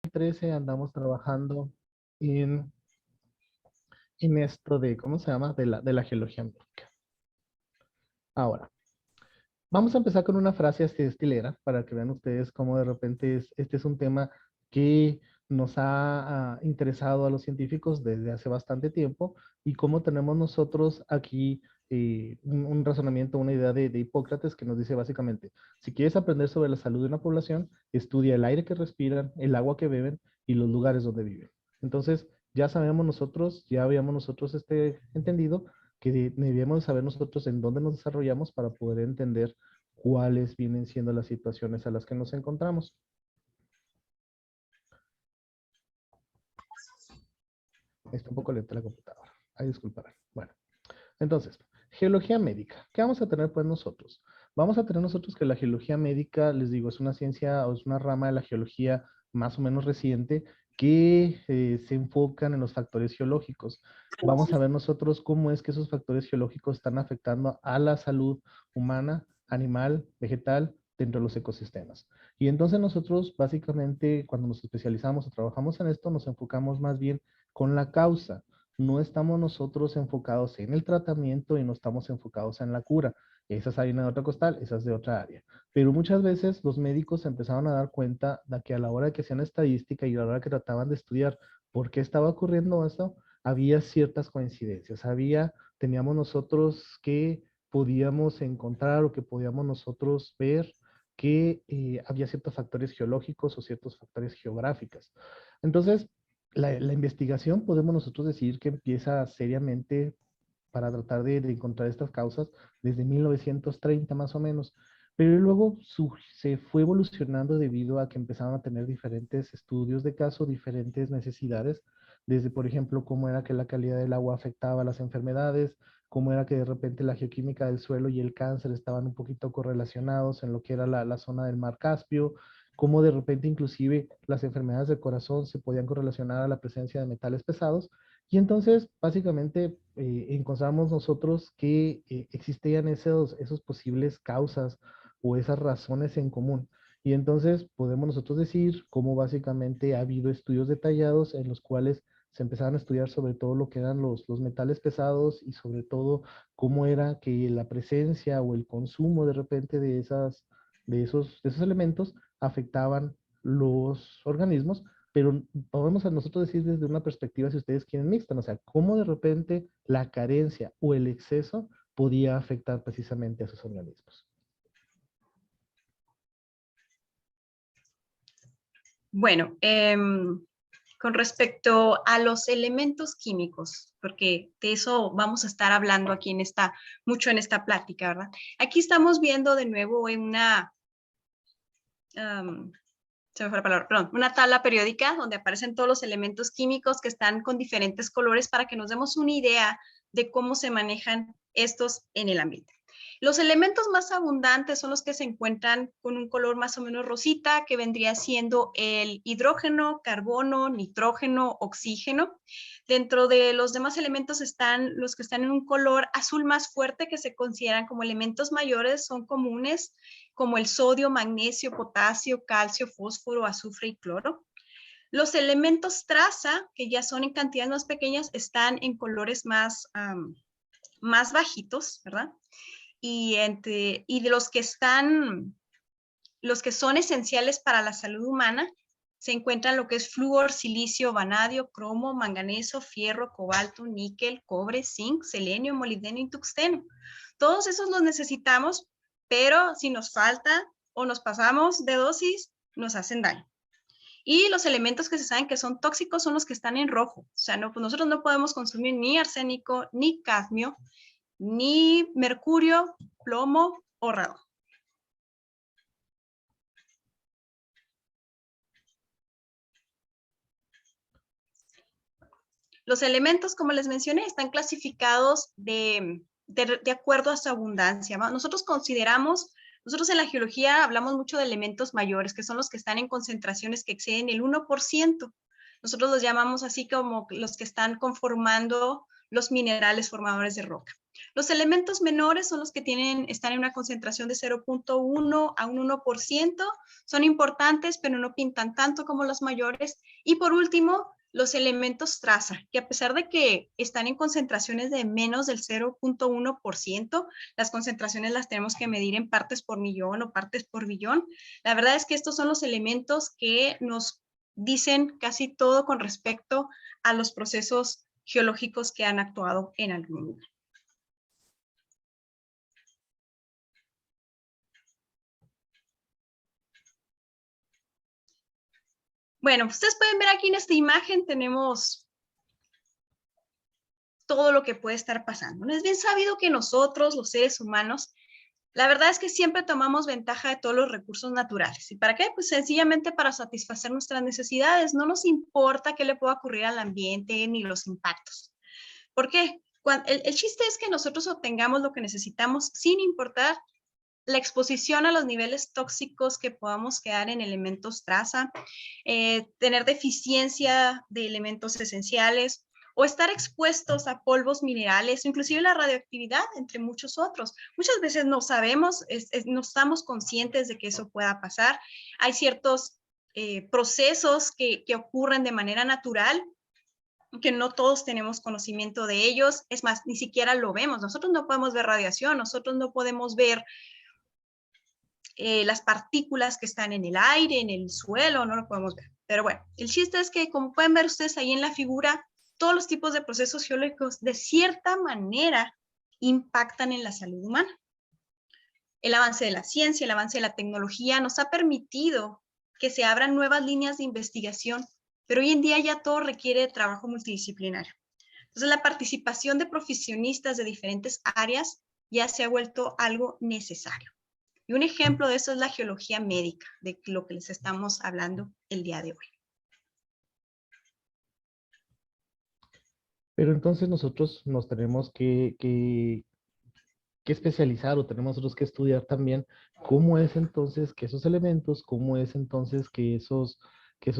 2013 andamos trabajando en, en esto de, ¿cómo se llama? De la geología médica. Ahora, vamos a empezar con una frase así estilera para que vean ustedes cómo de repente este es un tema que nos ha interesado a los científicos desde hace bastante tiempo y cómo tenemos nosotros aquí un razonamiento, una idea de Hipócrates que nos dice básicamente, si quieres aprender sobre la salud de una población, estudia el aire que respiran, el agua que beben y los lugares donde viven. Entonces, ya sabemos nosotros, ya habíamos nosotros entendido que debíamos saber nosotros en dónde nos desarrollamos para poder entender cuáles vienen siendo las situaciones a las que nos encontramos. Está un poco lenta la computadora. Ay, disculparán. Bueno, entonces, geología médica. ¿Qué vamos a tener pues nosotros? Vamos a tener nosotros que la geología médica, les digo, es una ciencia o es una rama de la geología más o menos reciente que se enfocan en los factores geológicos. Vamos a ver nosotros cómo es que esos factores geológicos están afectando a la salud humana, animal, vegetal, dentro de los ecosistemas. Y entonces nosotros básicamente cuando nos especializamos o trabajamos en esto, nos enfocamos más bien con la causa. No estamos nosotros enfocados en el tratamiento y no estamos enfocados en la cura. Esa es harina de otra costal, esa es de otra área. Pero muchas veces los médicos se empezaron a dar cuenta de que a la hora de que hacían estadística y a la hora que trataban de estudiar por qué estaba ocurriendo esto, había ciertas coincidencias. Teníamos nosotros que podíamos encontrar o que podíamos nosotros ver que había ciertos factores geológicos o ciertos factores geográficos. Entonces, la investigación podemos nosotros decir que empieza seriamente para tratar de encontrar estas causas desde 1930 más o menos, pero luego se fue evolucionando debido a que empezaron a tener diferentes estudios de caso, diferentes necesidades, desde por ejemplo cómo era que la calidad del agua afectaba a las enfermedades, cómo era que de repente la geoquímica del suelo y el cáncer estaban un poquito correlacionados en lo que era la zona del mar Caspio, cómo de repente inclusive las enfermedades del corazón se podían correlacionar a la presencia de metales pesados. Y entonces, básicamente, encontramos nosotros que existían esos posibles causas o esas razones en común. Y entonces podemos nosotros decir cómo básicamente ha habido estudios detallados en los cuales se empezaron a estudiar sobre todo lo que eran los metales pesados y sobre todo cómo era que la presencia o el consumo de repente de esos elementos afectaban los organismos, pero podemos a nosotros decir desde una perspectiva, si ustedes quieren, mixta, ¿no? O sea, cómo de repente la carencia o el exceso podía afectar precisamente a esos organismos. Bueno, con respecto a los elementos químicos, porque de eso vamos a estar hablando aquí mucho en esta plática, ¿verdad? Aquí estamos viendo de nuevo se me fue la palabra, perdón, una tabla periódica donde aparecen todos los elementos químicos que están con diferentes colores para que nos demos una idea de cómo se manejan estos en el ambiente. Los elementos más abundantes son los que se encuentran con un color más o menos rosita, que vendría siendo el hidrógeno, carbono, nitrógeno, oxígeno. Dentro de los demás elementos están los que están en un color azul más fuerte, que se consideran como elementos mayores, son comunes, como el sodio, magnesio, potasio, calcio, fósforo, azufre y cloro. Los elementos traza, que ya son en cantidades más pequeñas, están en colores más bajitos, ¿verdad? Y de los que son esenciales para la salud humana, se encuentran lo que es flúor, silicio, vanadio, cromo, manganeso, fierro, cobalto, níquel, cobre, zinc, selenio, molibdeno y tuxteno. Todos esos los necesitamos, pero si nos falta o nos pasamos de dosis, nos hacen daño. Y los elementos que se saben que son tóxicos son los que están en rojo. O sea, no, pues nosotros no podemos consumir ni arsénico, ni cadmio, ni mercurio, plomo o radón. Los elementos, como les mencioné, están clasificados de acuerdo a su abundancia. Nosotros en la geología hablamos mucho de elementos mayores, que son los que están en concentraciones que exceden el 1%. Nosotros los llamamos así como los que están conformando los minerales formadores de roca. Los elementos menores son los que están en una concentración de 0.1 a un 1%, son importantes, pero no pintan tanto como los mayores. Y por último, los elementos traza, que a pesar de que están en concentraciones de menos del 0.1%, las concentraciones las tenemos que medir en partes por millón o partes por billón. La verdad es que estos son los elementos que nos dicen casi todo con respecto a los procesos geológicos que han actuado en algún lugar. Bueno, ustedes pueden ver aquí en esta imagen, tenemos todo lo que puede estar pasando. Es bien sabido que nosotros, los seres humanos, la verdad es que siempre tomamos ventaja de todos los recursos naturales. ¿Y para qué? Pues sencillamente para satisfacer nuestras necesidades. No nos importa qué le pueda ocurrir al ambiente ni los impactos. ¿Por qué? El chiste es que nosotros obtengamos lo que necesitamos sin importar la exposición a los niveles tóxicos que podamos quedar en elementos traza, tener deficiencia de elementos esenciales o estar expuestos a polvos minerales, inclusive la radioactividad, entre muchos otros. Muchas veces no sabemos, no estamos conscientes de que eso pueda pasar. Hay ciertos procesos que ocurren de manera natural, que no todos tenemos conocimiento de ellos. Es más, ni siquiera lo vemos. Nosotros no podemos ver radiación, nosotros no podemos ver las partículas que están en el aire, en el suelo, no lo podemos ver. Pero bueno, el chiste es que, como pueden ver ustedes ahí en la figura, todos los tipos de procesos geológicos de cierta manera impactan en la salud humana. El avance de la ciencia, el avance de la tecnología nos ha permitido que se abran nuevas líneas de investigación, pero hoy en día ya todo requiere de trabajo multidisciplinario. Entonces, la participación de profesionistas de diferentes áreas ya se ha vuelto algo necesario. Y un ejemplo de eso es la geología médica, de lo que les estamos hablando el día de hoy. Pero entonces nosotros nos tenemos que especializar o tenemos nosotros que estudiar también cómo es entonces que esos elementos, cómo es entonces que esos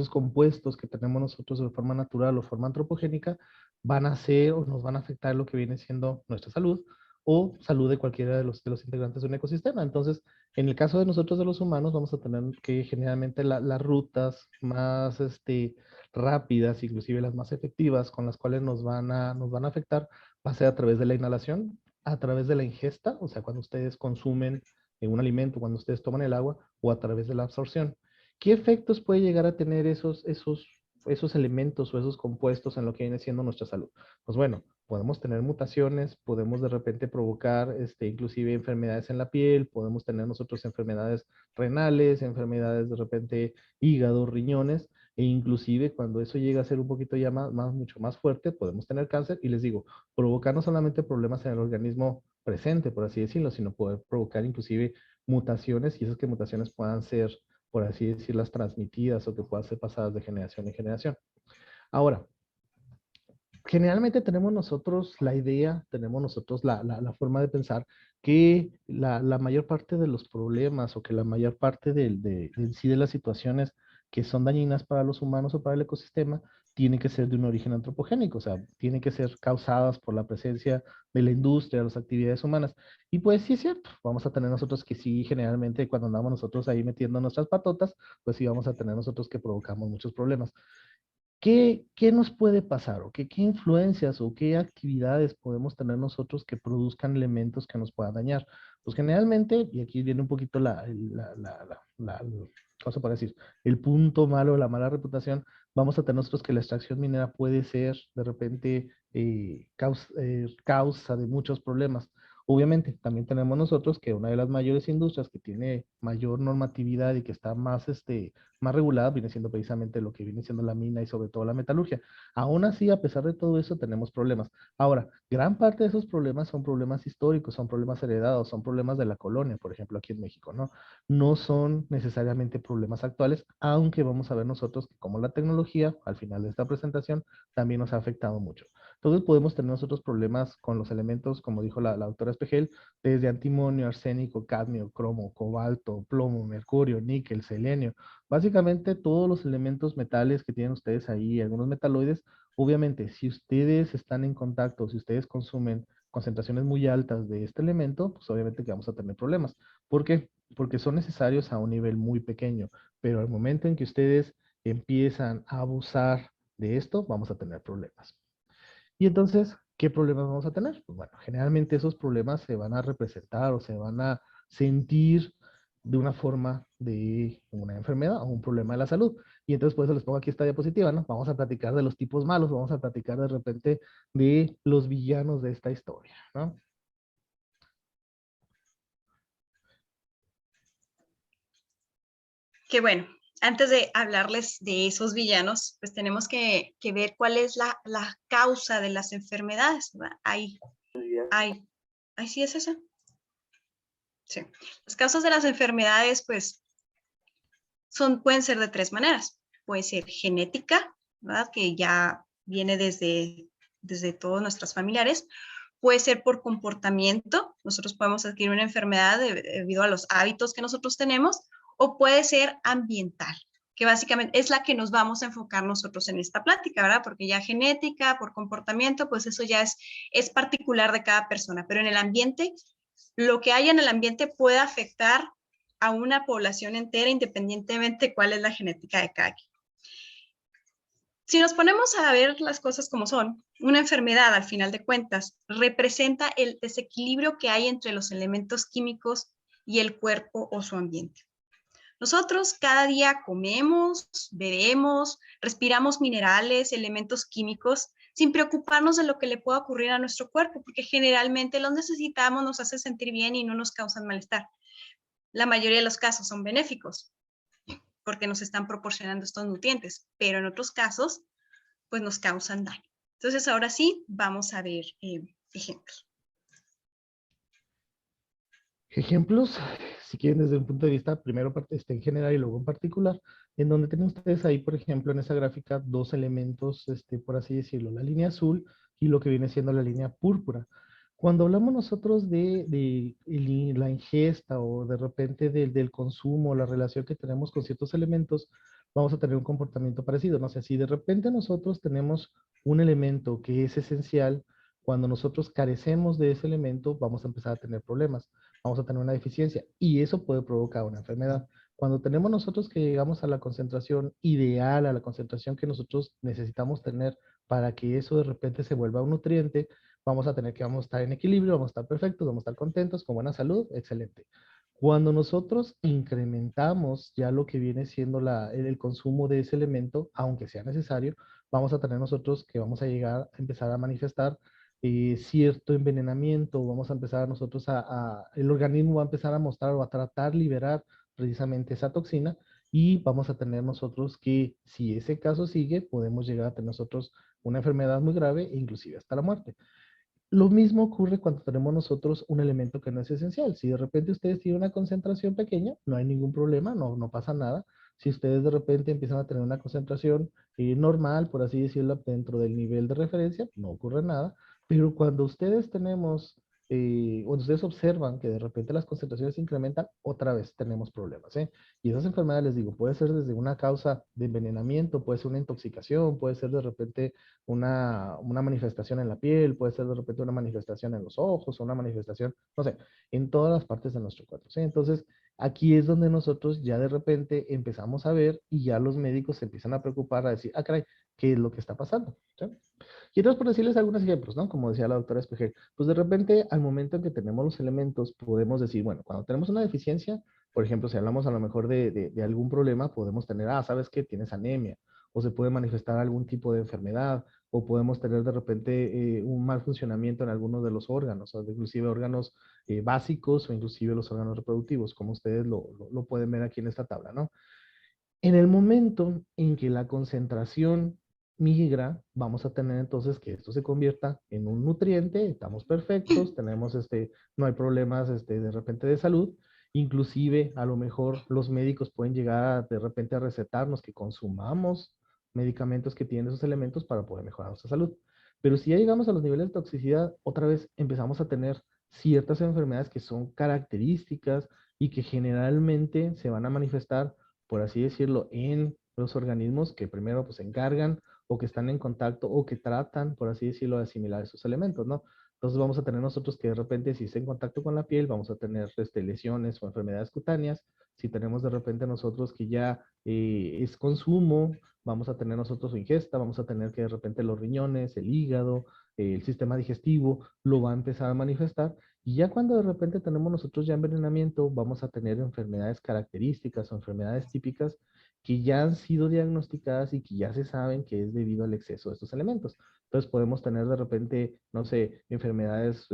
compuestos que tenemos nosotros de forma natural o forma antropogénica van a ser o nos van a afectar lo que viene siendo nuestra salud o salud de cualquiera de los integrantes de un ecosistema. Entonces, en el caso de nosotros de los humanos, vamos a tener que generalmente las rutas más rápidas, inclusive las más efectivas, con las cuales nos van a afectar, va a ser a través de la inhalación, a través de la ingesta, o sea, cuando ustedes consumen un alimento, cuando ustedes toman el agua, o a través de la absorción. ¿Qué efectos puede llegar a tener esos elementos o esos compuestos en lo que viene siendo nuestra salud? Pues bueno, podemos tener mutaciones, podemos de repente provocar inclusive enfermedades en la piel, podemos tener nosotros enfermedades renales, enfermedades de repente hígado, riñones, e inclusive cuando eso llega a ser un poquito ya mucho más fuerte, podemos tener cáncer. Y les digo, provocar no solamente problemas en el organismo presente, por así decirlo, sino poder provocar inclusive mutaciones, y esas que mutaciones puedan ser, por así decirlas, transmitidas o que puedan ser pasadas de generación en generación. Ahora, generalmente tenemos nosotros la idea, tenemos nosotros la forma de pensar que la mayor parte de los problemas o que la mayor parte en sí de las situaciones que son dañinas para los humanos o para el ecosistema tienen que ser de un origen antropogénico, o sea, tienen que ser causadas por la presencia de la industria, las actividades humanas. Y pues sí es cierto, vamos a tener nosotros que sí, generalmente cuando andamos nosotros ahí metiendo nuestras patotas, pues sí vamos a tener nosotros que provocamos muchos problemas. ¿Qué nos puede pasar o qué influencias o qué actividades podemos tener nosotros que produzcan elementos que nos puedan dañar? Pues generalmente, y aquí viene un poquito ¿cómo se puede decir? El punto malo, la mala reputación, vamos a tener nosotros que la extracción minera puede ser de repente causa de muchos problemas. Obviamente, también tenemos nosotros que una de las mayores industrias que tiene mayor normatividad y que está más regulada viene siendo precisamente lo que viene siendo la mina y sobre todo la metalurgia. Aún así, a pesar de todo eso, tenemos problemas. Ahora, gran parte de esos problemas son problemas históricos, son problemas heredados, son problemas de la colonia, por ejemplo, aquí en México, ¿no? No son necesariamente problemas actuales, aunque vamos a ver nosotros que como la tecnología, al final de esta presentación, también nos ha afectado mucho. Entonces podemos tener nosotros problemas con los elementos, como dijo la doctora Espejel, desde antimonio, arsénico, cadmio, cromo, cobalto, plomo, mercurio, níquel, selenio. Básicamente todos los elementos metales que tienen ustedes ahí, algunos metaloides, Obviamente, si ustedes están en contacto, si ustedes consumen concentraciones muy altas de este elemento, pues obviamente que vamos a tener problemas. ¿Por qué? Porque son necesarios a un nivel muy pequeño, pero al momento en que ustedes empiezan a abusar de esto, vamos a tener problemas. Y entonces, ¿qué problemas vamos a tener? Pues bueno, generalmente esos problemas se van a representar o se van a sentir de una forma de una enfermedad o un problema de la salud. Y entonces, por eso les pongo aquí esta diapositiva, ¿no? Vamos a platicar de los tipos malos, vamos a platicar de repente de los villanos de esta historia, ¿no? Que bueno, antes de hablarles de esos villanos, pues tenemos que ver cuál es la causa de las enfermedades, ¿verdad? Ahí, sí es esa. Sí. Las causas de las enfermedades, pues, pueden ser de tres maneras. Puede ser genética, ¿verdad? Que ya viene desde todos nuestros familiares. Puede ser por comportamiento. Nosotros podemos adquirir una enfermedad debido a los hábitos que nosotros tenemos. O puede ser ambiental, que básicamente es la que nos vamos a enfocar nosotros en esta plática, ¿verdad? Porque ya genética, por comportamiento, pues eso ya es particular de cada persona. Pero en el ambiente, lo que haya en el ambiente puede afectar a una población entera, independientemente de cuál es la genética de cada quien. Si nos ponemos a ver las cosas como son, una enfermedad, al final de cuentas, representa el desequilibrio que hay entre los elementos químicos y el cuerpo o su ambiente. Nosotros cada día comemos, bebemos, respiramos minerales, elementos químicos, sin preocuparnos de lo que le pueda ocurrir a nuestro cuerpo, porque generalmente los necesitamos, nos hace sentir bien y no nos causan malestar. La mayoría de los casos son benéficos, porque nos están proporcionando estos nutrientes, pero en otros casos, pues nos causan daño. Entonces, ahora sí, vamos a ver ejemplos. Ejemplos, si quieren desde un punto de vista, primero en general y luego en particular, en donde tienen ustedes ahí, por ejemplo, en esa gráfica, dos elementos, por así decirlo, la línea azul y lo que viene siendo la línea púrpura. Cuando hablamos nosotros de la ingesta o de repente del consumo, la relación que tenemos con ciertos elementos, vamos a tener un comportamiento parecido. No sé, si de repente nosotros tenemos un elemento que es esencial, cuando nosotros carecemos de ese elemento, vamos a empezar a tener problemas, vamos a tener una deficiencia y eso puede provocar una enfermedad. Cuando tenemos nosotros que llegamos a la concentración ideal, a la concentración que nosotros necesitamos tener para que eso de repente se vuelva un nutriente, vamos a tener que vamos a estar en equilibrio, vamos a estar perfectos, vamos a estar contentos, con buena salud, excelente. Cuando nosotros incrementamos ya lo que viene siendo el consumo de ese elemento, aunque sea necesario, vamos a tener nosotros que vamos a llegar a empezar a manifestar cierto envenenamiento, vamos a empezar nosotros el organismo va a empezar a mostrar o a tratar liberar precisamente esa toxina y vamos a tener nosotros que si ese caso sigue, podemos llegar a tener nosotros una enfermedad muy grave e inclusive hasta la muerte. Lo mismo ocurre cuando tenemos nosotros un elemento que no es esencial. Si de repente ustedes tienen una concentración pequeña, no hay ningún problema, no pasa nada. Si ustedes de repente empiezan a tener una concentración normal, por así decirlo, dentro del nivel de referencia, no ocurre nada. Pero cuando ustedes cuando ustedes observan que de repente las concentraciones se incrementan, otra vez tenemos problemas, ¿eh? Y esas enfermedades, les digo, puede ser desde una causa de envenenamiento, puede ser una intoxicación, puede ser de repente una manifestación en la piel, puede ser de repente una manifestación en los ojos, o una manifestación, no sé, en todas las partes de nuestro cuerpo, ¿sí? Entonces, aquí es donde nosotros ya de repente empezamos a ver y ya los médicos se empiezan a preocupar, a decir, ah, caray, ¿qué es lo que está pasando? ¿Sí? Y entonces, por decirles algunos ejemplos, ¿no? Como decía la doctora Espejel, pues de repente, al momento en que tenemos los elementos, podemos decir, bueno, cuando tenemos una deficiencia, por ejemplo, si hablamos a lo mejor de algún problema, podemos tener, ah, ¿sabes qué? Tienes anemia, o se puede manifestar algún tipo de enfermedad, o podemos tener de repente un mal funcionamiento en algunos de los órganos, o inclusive órganos básicos o inclusive los órganos reproductivos, como ustedes lo pueden ver aquí en esta tabla, ¿no? En el momento en que la concentración migra, vamos a tener entonces que esto se convierta en un nutriente, estamos perfectos, tenemos no hay problemas de repente de salud, inclusive a lo mejor los médicos pueden llegar de repente a recetarnos que consumamos medicamentos que tienen esos elementos para poder mejorar nuestra salud. Pero si ya llegamos a los niveles de toxicidad, otra vez empezamos a tener ciertas enfermedades que son características y que generalmente se van a manifestar, por así decirlo, en los organismos que primero pues se encargan o que están en contacto o que tratan, por así decirlo, de asimilar esos elementos, ¿no? Entonces vamos a tener nosotros que de repente si está en contacto con la piel, vamos a tener lesiones o enfermedades cutáneas. Si tenemos de repente nosotros que ya es consumo, vamos a tener nosotros su ingesta, vamos a tener que de repente los riñones, el hígado, el sistema digestivo lo va a empezar a manifestar. Y ya cuando de repente tenemos nosotros ya envenenamiento, vamos a tener enfermedades características o enfermedades típicas que ya han sido diagnosticadas y que ya se saben que es debido al exceso de estos elementos. Entonces podemos tener de repente, no sé, enfermedades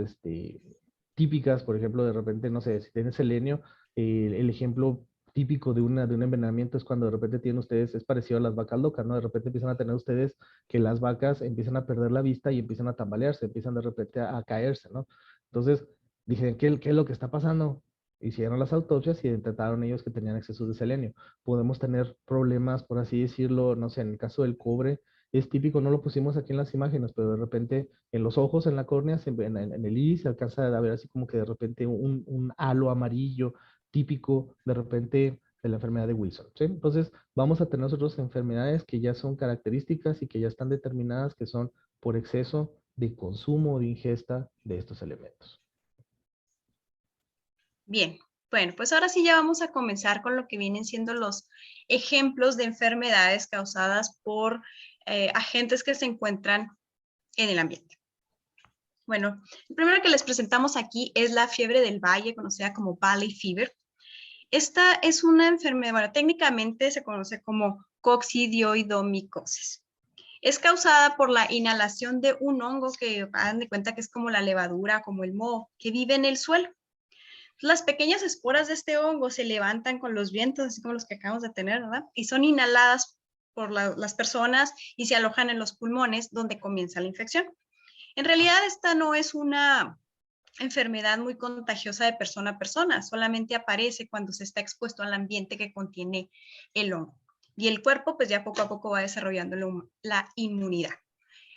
típicas, por ejemplo, de repente, no sé, si tienes selenio, el ejemplo típico de un envenenamiento es cuando de repente tienen ustedes, es parecido a las vacas locas, ¿no? De repente empiezan a tener ustedes que las vacas empiezan a perder la vista y empiezan a tambalearse, empiezan de repente a caerse, ¿no? Entonces, dije, ¿qué es lo que está pasando? Hicieron las autopsias y detectaron ellos que tenían excesos de selenio. Podemos tener problemas, por así decirlo, no sé, en el caso del cobre, es típico, no lo pusimos aquí en las imágenes, pero de repente en los ojos, en la córnea, en el iris, se alcanza a ver así como que de repente un halo amarillo típico de repente de la enfermedad de Wilson, ¿sí? Entonces vamos a tener nosotros enfermedades que ya son características y que ya están determinadas que son por exceso de consumo o de ingesta de estos elementos. Bien, bueno, pues ahora sí ya vamos a comenzar con lo que vienen siendo los ejemplos de enfermedades causadas por agentes que se encuentran en el ambiente. Bueno, el primero que les presentamos aquí es la fiebre del valle, conocida como Valley Fever. Esta es una enfermedad, bueno, técnicamente se conoce como coccidioidomicosis. Es causada por la inhalación de un hongo que hagan de cuenta que es como la levadura, como el moho, que vive en el suelo. Las pequeñas esporas de este hongo se levantan con los vientos, así como los que acabamos de tener, ¿verdad? Y son inhaladas por las personas y se alojan en los pulmones donde comienza la infección. En realidad esta no es una enfermedad muy contagiosa de persona a persona, solamente aparece cuando se está expuesto al ambiente que contiene el hongo. Y el cuerpo pues ya poco a poco va desarrollando la inmunidad.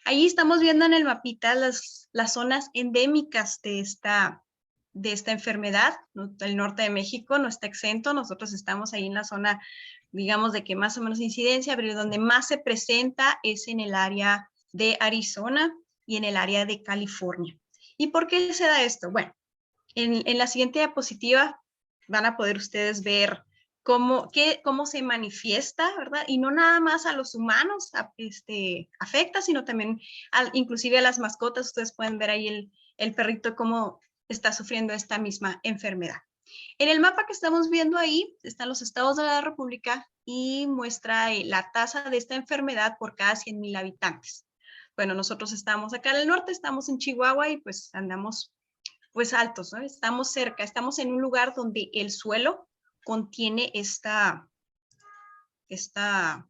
Ahí estamos viendo en el mapita las zonas endémicas de esta enfermedad. El norte de México no está exento, nosotros estamos ahí en la zona, digamos, de que más o menos incidencia, pero donde más se presenta es en el área de Arizona y en el área de California. ¿Y por qué se da esto? Bueno, en la siguiente diapositiva van a poder ustedes ver cómo se manifiesta, ¿verdad? Y no nada más a los humanos afecta, sino también inclusive a las mascotas. Ustedes pueden ver ahí el perrito cómo está sufriendo esta misma enfermedad. En el mapa que estamos viendo ahí están los estados de la República y muestra la tasa de esta enfermedad por cada 100,000 habitantes. Bueno, nosotros estamos acá en el norte, estamos en Chihuahua y pues andamos pues altos, ¿no? Estamos cerca, estamos en un lugar donde el suelo contiene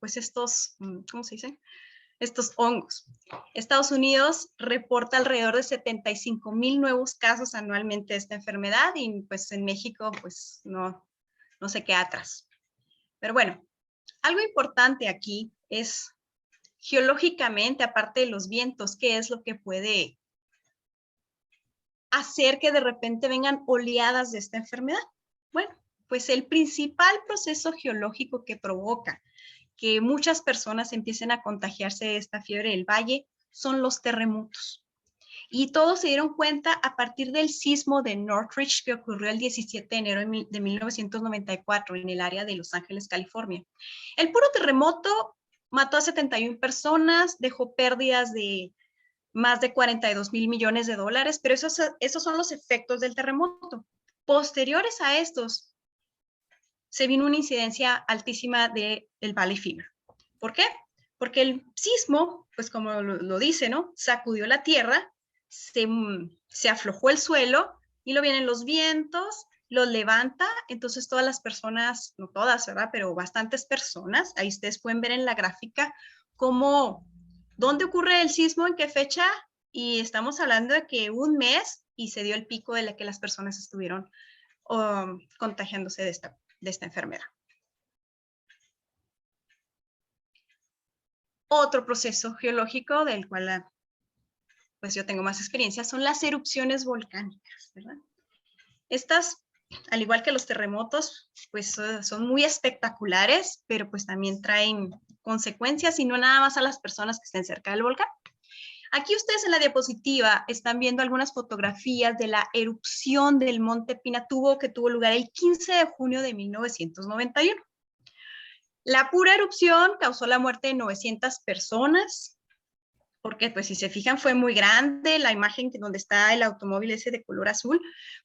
pues estos, ¿cómo se dice? Estos hongos. Estados Unidos reporta alrededor de 75,000 nuevos casos anualmente de esta enfermedad y pues en México pues no se queda atrás. Pero bueno, algo importante aquí es geológicamente, aparte de los vientos, ¿qué es lo que puede hacer que de repente vengan oleadas de esta enfermedad? Bueno, pues el principal proceso geológico que provoca que muchas personas empiecen a contagiarse de esta fiebre del valle son los terremotos. Y todos se dieron cuenta a partir del sismo de Northridge que ocurrió el 17 de enero de 1994 en el área de Los Ángeles, California. El puro terremoto mató a 71 personas, dejó pérdidas de más de 42,000 millones de dólares, pero esos son los efectos del terremoto. Posteriores a estos, se vino una incidencia altísima del Valley Fever. ¿Por qué? Porque el sismo, pues como lo dice, ¿no? Sacudió la tierra, se aflojó el suelo y lo vienen los vientos, los levanta, entonces todas las personas, no todas, ¿verdad? Pero bastantes personas, ahí ustedes pueden ver en la gráfica cómo, dónde ocurre el sismo, en qué fecha, y estamos hablando de que un mes y se dio el pico de la que las personas estuvieron contagiándose de esta enfermedad. Otro proceso geológico del cual pues yo tengo más experiencia son las erupciones volcánicas, ¿verdad? Estas al igual que los terremotos, pues son muy espectaculares, pero pues también traen consecuencias y no nada más a las personas que estén cerca del volcán. Aquí ustedes en la diapositiva están viendo algunas fotografías de la erupción del monte Pinatubo que tuvo lugar el 15 de junio de 1991. La pura erupción causó la muerte de 900 personas, porque pues si se fijan fue muy grande, la imagen donde está el automóvil ese de color azul,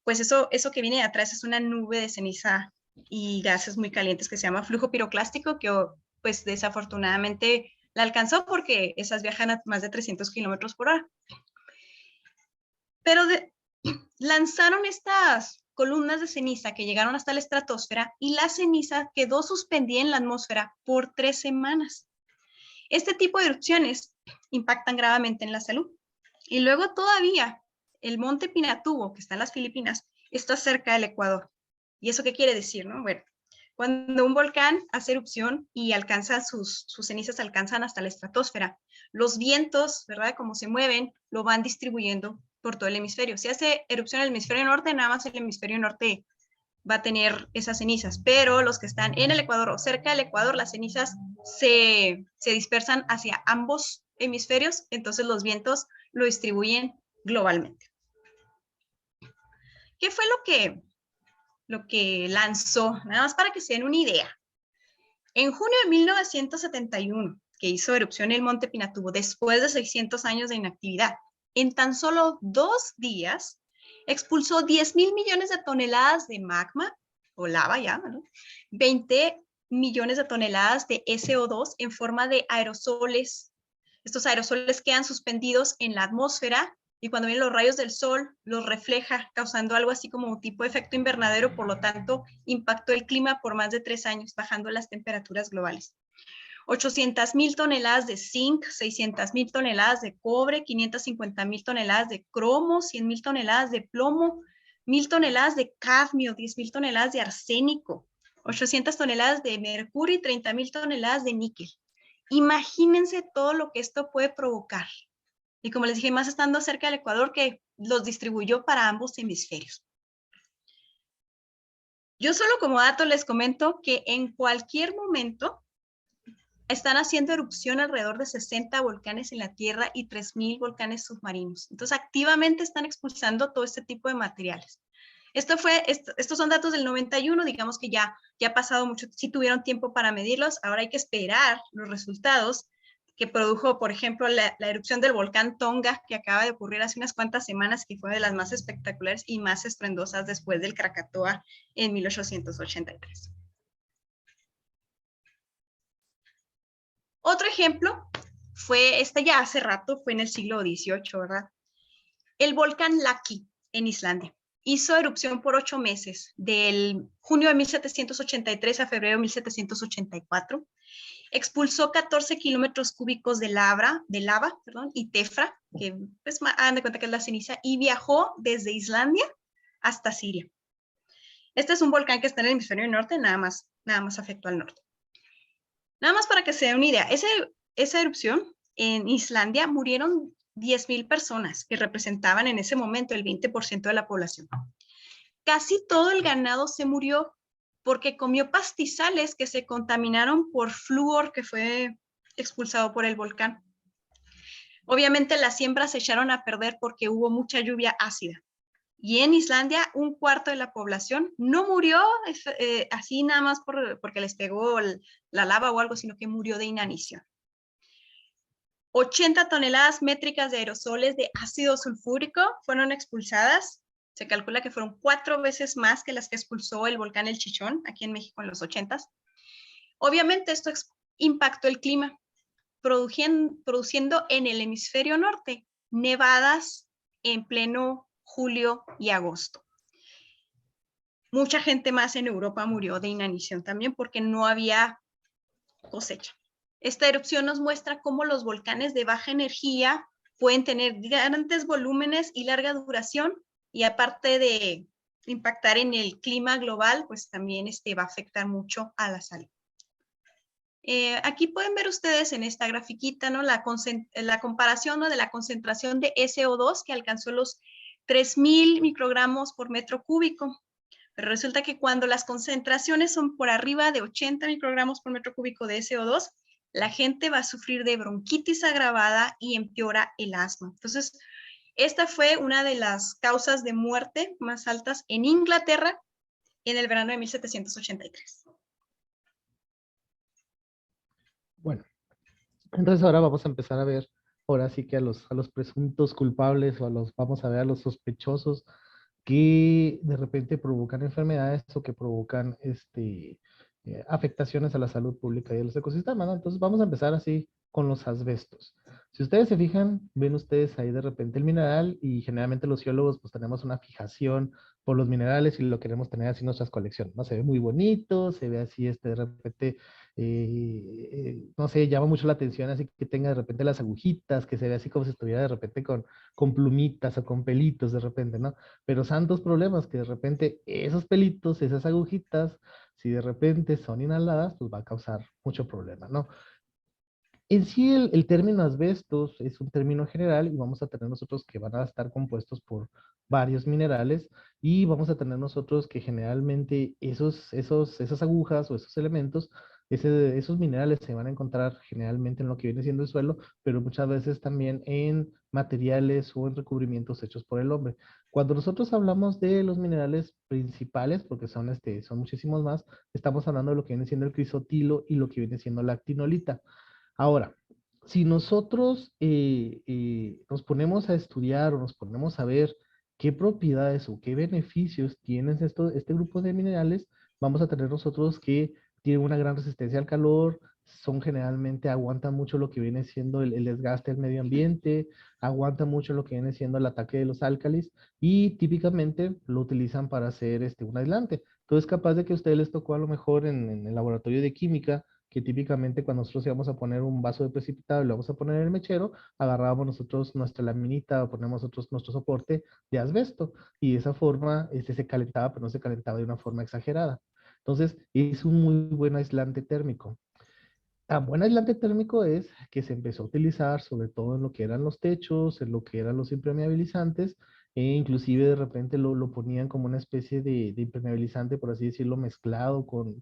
pues eso que viene de atrás es una nube de ceniza y gases muy calientes que se llama flujo piroclástico, que pues desafortunadamente la alcanzó porque esas viajan a más de 300 kilómetros por hora. Pero lanzaron estas columnas de ceniza que llegaron hasta la estratosfera y la ceniza quedó suspendida en la atmósfera por 3 semanas. Este tipo de erupciones impactan gravemente en la salud. Y luego todavía el monte Pinatubo, que está en las Filipinas, está cerca del Ecuador. ¿Y eso qué quiere decir, no? Bueno, cuando un volcán hace erupción y alcanza sus cenizas alcanzan hasta la estratosfera, los vientos, ¿verdad? Como se mueven, lo van distribuyendo por todo el hemisferio. Si hace erupción en el hemisferio norte, nada más el hemisferio norte va a tener esas cenizas, pero los que están en el Ecuador o cerca del Ecuador, las cenizas se dispersan hacia ambos hemisferios, entonces los vientos lo distribuyen globalmente. ¿Qué fue lo que lanzó? Nada más para que se den una idea. En junio de 1971, que hizo erupción el monte Pinatubo, después de 600 años de inactividad, en tan solo 2 días, expulsó 10,000 millones de toneladas de magma, o lava ya, ¿no? 20 millones de toneladas de SO2 en forma de aerosoles. Estos aerosoles quedan suspendidos en la atmósfera y cuando vienen los rayos del sol, los refleja, causando algo así como un tipo de efecto invernadero, por lo tanto, impactó el clima por más de 3 años, bajando las temperaturas globales. 800,000 toneladas de zinc, 600,000 toneladas de cobre, 550,000 toneladas de cromo, 100,000 toneladas de plomo, 1,000 toneladas de cadmio, 10,000 toneladas de arsénico, 800 toneladas de mercurio y 30,000 toneladas de níquel. Imagínense todo lo que esto puede provocar. Y como les dije, más estando cerca del Ecuador, que los distribuyó para ambos hemisferios. Yo solo como dato les comento que en cualquier momento están haciendo erupción alrededor de 60 volcanes en la Tierra y 3,000 volcanes submarinos. Entonces, activamente están expulsando todo este tipo de materiales. Estos son datos del 91, digamos que ya ha pasado mucho, sí tuvieron tiempo para medirlos, ahora hay que esperar los resultados que produjo, por ejemplo, la erupción del volcán Tonga, que acaba de ocurrir hace unas cuantas semanas, que fue de las más espectaculares y más estruendosas después del Krakatoa en 1883. Otro ejemplo fue, ya hace rato, fue en el siglo XVIII, ¿verdad? El volcán Laki en Islandia. Hizo erupción por 8 meses, del junio de 1783 a febrero de 1784. Expulsó 14 kilómetros cúbicos de lava, y tefra, que pues hagan de cuenta que es la ceniza, y viajó desde Islandia hasta Siria. Este es un volcán que está en el hemisferio norte, nada más afectó al norte. Nada más para que se den una idea, esa erupción en Islandia murieron 10,000 personas que representaban en ese momento el 20% de la población. Casi todo el ganado se murió porque comió pastizales que se contaminaron por flúor que fue expulsado por el volcán. Obviamente las siembras se echaron a perder porque hubo mucha lluvia ácida. Y en Islandia, 1/4 de la población no murió así nada más porque les pegó la lava o algo, sino que murió de inanición. 80 toneladas métricas de aerosoles de ácido sulfúrico fueron expulsadas. Se calcula que fueron 4 veces más que las que expulsó el volcán El Chichón, aquí en México en los 80s. Obviamente esto impactó el clima, produciendo en el hemisferio norte nevadas en pleno julio y agosto. Mucha gente más en Europa murió de inanición también porque no había cosecha. Esta erupción nos muestra cómo los volcanes de baja energía pueden tener grandes volúmenes y larga duración, y aparte de impactar en el clima global, pues también va a afectar mucho a la salud. Aquí pueden ver ustedes en esta grafiquita, ¿no? La comparación, ¿no?, de la concentración de SO2 que alcanzó los 3,000 microgramos por metro cúbico. Pero resulta que cuando las concentraciones son por arriba de 80 microgramos por metro cúbico de SO2, la gente va a sufrir de bronquitis agravada y empeora el asma. Entonces, esta fue una de las causas de muerte más altas en Inglaterra en el verano de 1783. Bueno, entonces ahora vamos a empezar a ver, ahora sí que a los presuntos culpables o vamos a ver a los sospechosos que de repente provocan enfermedades o que provocan afectaciones a la salud pública y a los ecosistemas, ¿no? Entonces vamos a empezar así con los asbestos. Si ustedes se fijan, ven ustedes ahí de repente el mineral y generalmente los geólogos pues tenemos una fijación por los minerales y lo queremos tener así en nuestras colecciones, ¿no? Se ve muy bonito, se ve así de repente, no sé, llama mucho la atención así que tenga de repente las agujitas, que se ve así como si estuviera de repente con plumitas o con pelitos de repente, ¿no? Pero santos problemas que de repente esos pelitos, esas agujitas, si de repente son inhaladas, pues va a causar mucho problema, ¿no? En sí, el término asbestos es un término general y vamos a tener nosotros que van a estar compuestos por varios minerales y vamos a tener nosotros que generalmente esas agujas o esos elementos, esos minerales se van a encontrar generalmente en lo que viene siendo el suelo, pero muchas veces también en materiales o en recubrimientos hechos por el hombre. Cuando nosotros hablamos de los minerales principales, porque son muchísimos más, estamos hablando de lo que viene siendo el crisotilo y lo que viene siendo la actinolita. Ahora, si nosotros nos ponemos a estudiar o nos ponemos a ver qué propiedades o qué beneficios tienen este grupo de minerales, vamos a tener nosotros que tienen una gran resistencia al calor, son generalmente, aguantan mucho lo que viene siendo el desgaste del medio ambiente, aguantan mucho lo que viene siendo el ataque de los álcalis y típicamente lo utilizan para hacer un aislante. Entonces, capaz de que a ustedes les tocó a lo mejor en el laboratorio de química que típicamente cuando nosotros íbamos a poner un vaso de precipitado y lo vamos a poner en el mechero, agarrábamos nosotros nuestra laminita o ponemos nosotros nuestro soporte de asbesto y de esa forma se calentaba, pero no se calentaba de una forma exagerada. Entonces, es un muy buen aislante térmico. Tan buen aislante térmico es que se empezó a utilizar sobre todo en lo que eran los techos, en lo que eran los impermeabilizantes, e inclusive de repente lo ponían como una especie de impermeabilizante, por así decirlo, mezclado con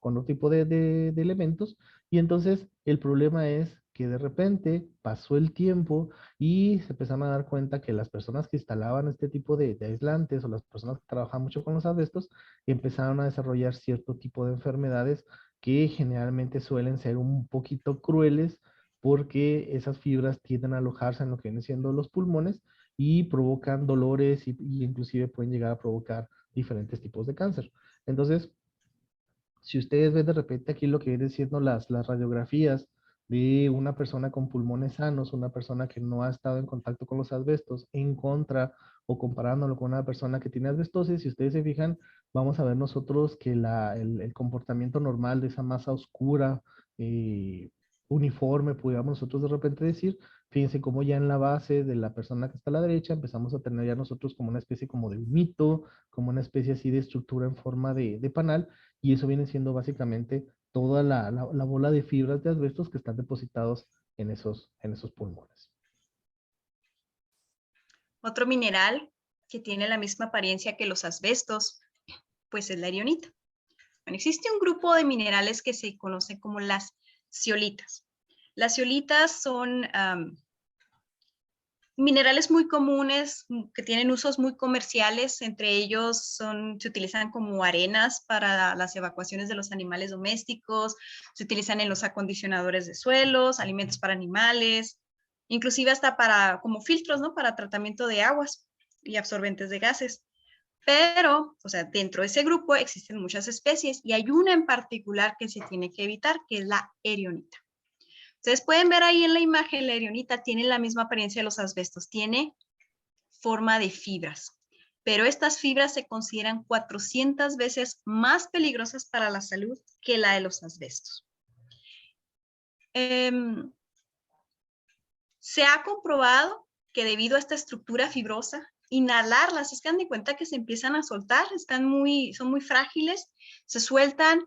otro tipo de elementos. Y entonces el problema es que de repente pasó el tiempo y se empezaron a dar cuenta que las personas que instalaban este tipo de aislantes o las personas que trabajaban mucho con los asbestos empezaron a desarrollar cierto tipo de enfermedades que generalmente suelen ser un poquito crueles porque esas fibras tienden a alojarse en lo que vienen siendo los pulmones y provocan dolores y inclusive pueden llegar a provocar diferentes tipos de cáncer. Entonces, si ustedes ven de repente aquí lo que vienen siendo las radiografías de una persona con pulmones sanos, una persona que no ha estado en contacto con los asbestos, en contra o comparándolo con una persona que tiene asbestosis, si ustedes se fijan, vamos a ver nosotros que el comportamiento normal de esa masa oscura, eh, uniforme, pudiéramos nosotros de repente decir, fíjense cómo ya en la base de la persona que está a la derecha empezamos a tener ya nosotros como una especie como de mito, como una especie así de estructura en forma de panal, y eso viene siendo básicamente toda la bola de fibras de asbestos que están depositados en esos pulmones. Otro mineral que tiene la misma apariencia que los asbestos, pues es la erionita. Bueno, existe un grupo de minerales que se conoce como las zeolitas. Las zeolitas son minerales muy comunes que tienen usos muy comerciales, entre ellos se utilizan como arenas para las evacuaciones de los animales domésticos, se utilizan en los acondicionadores de suelos, alimentos para animales, inclusive hasta como filtros, ¿no? Para tratamiento de aguas y absorbentes de gases. Pero, o sea, dentro de ese grupo existen muchas especies y hay una en particular que se tiene que evitar, que es la erionita. Ustedes pueden ver ahí en la imagen, la erionita tiene la misma apariencia de los asbestos, tiene forma de fibras, pero estas fibras se consideran 400 veces más peligrosas para la salud que la de los asbestos. Se ha comprobado que debido a esta estructura fibrosa, inhalarlas, es que dan de cuenta que se empiezan a soltar, son muy frágiles, se sueltan,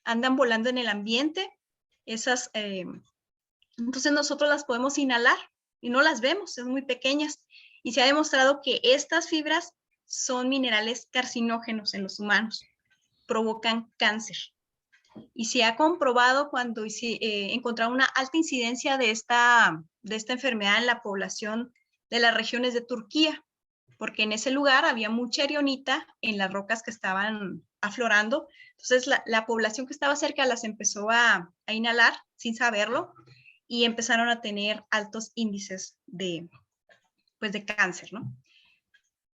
andan volando en el ambiente, entonces nosotros las podemos inhalar y no las vemos, son muy pequeñas. Y se ha demostrado que estas fibras son minerales carcinógenos en los humanos, provocan cáncer. Y se ha comprobado cuando encontraron una alta incidencia de esta enfermedad en la población de las regiones de Turquía, porque en ese lugar había mucha erionita en las rocas que estaban aflorando. Entonces la población que estaba cerca las empezó a inhalar sin saberlo y empezaron a tener altos índices de cáncer, ¿no?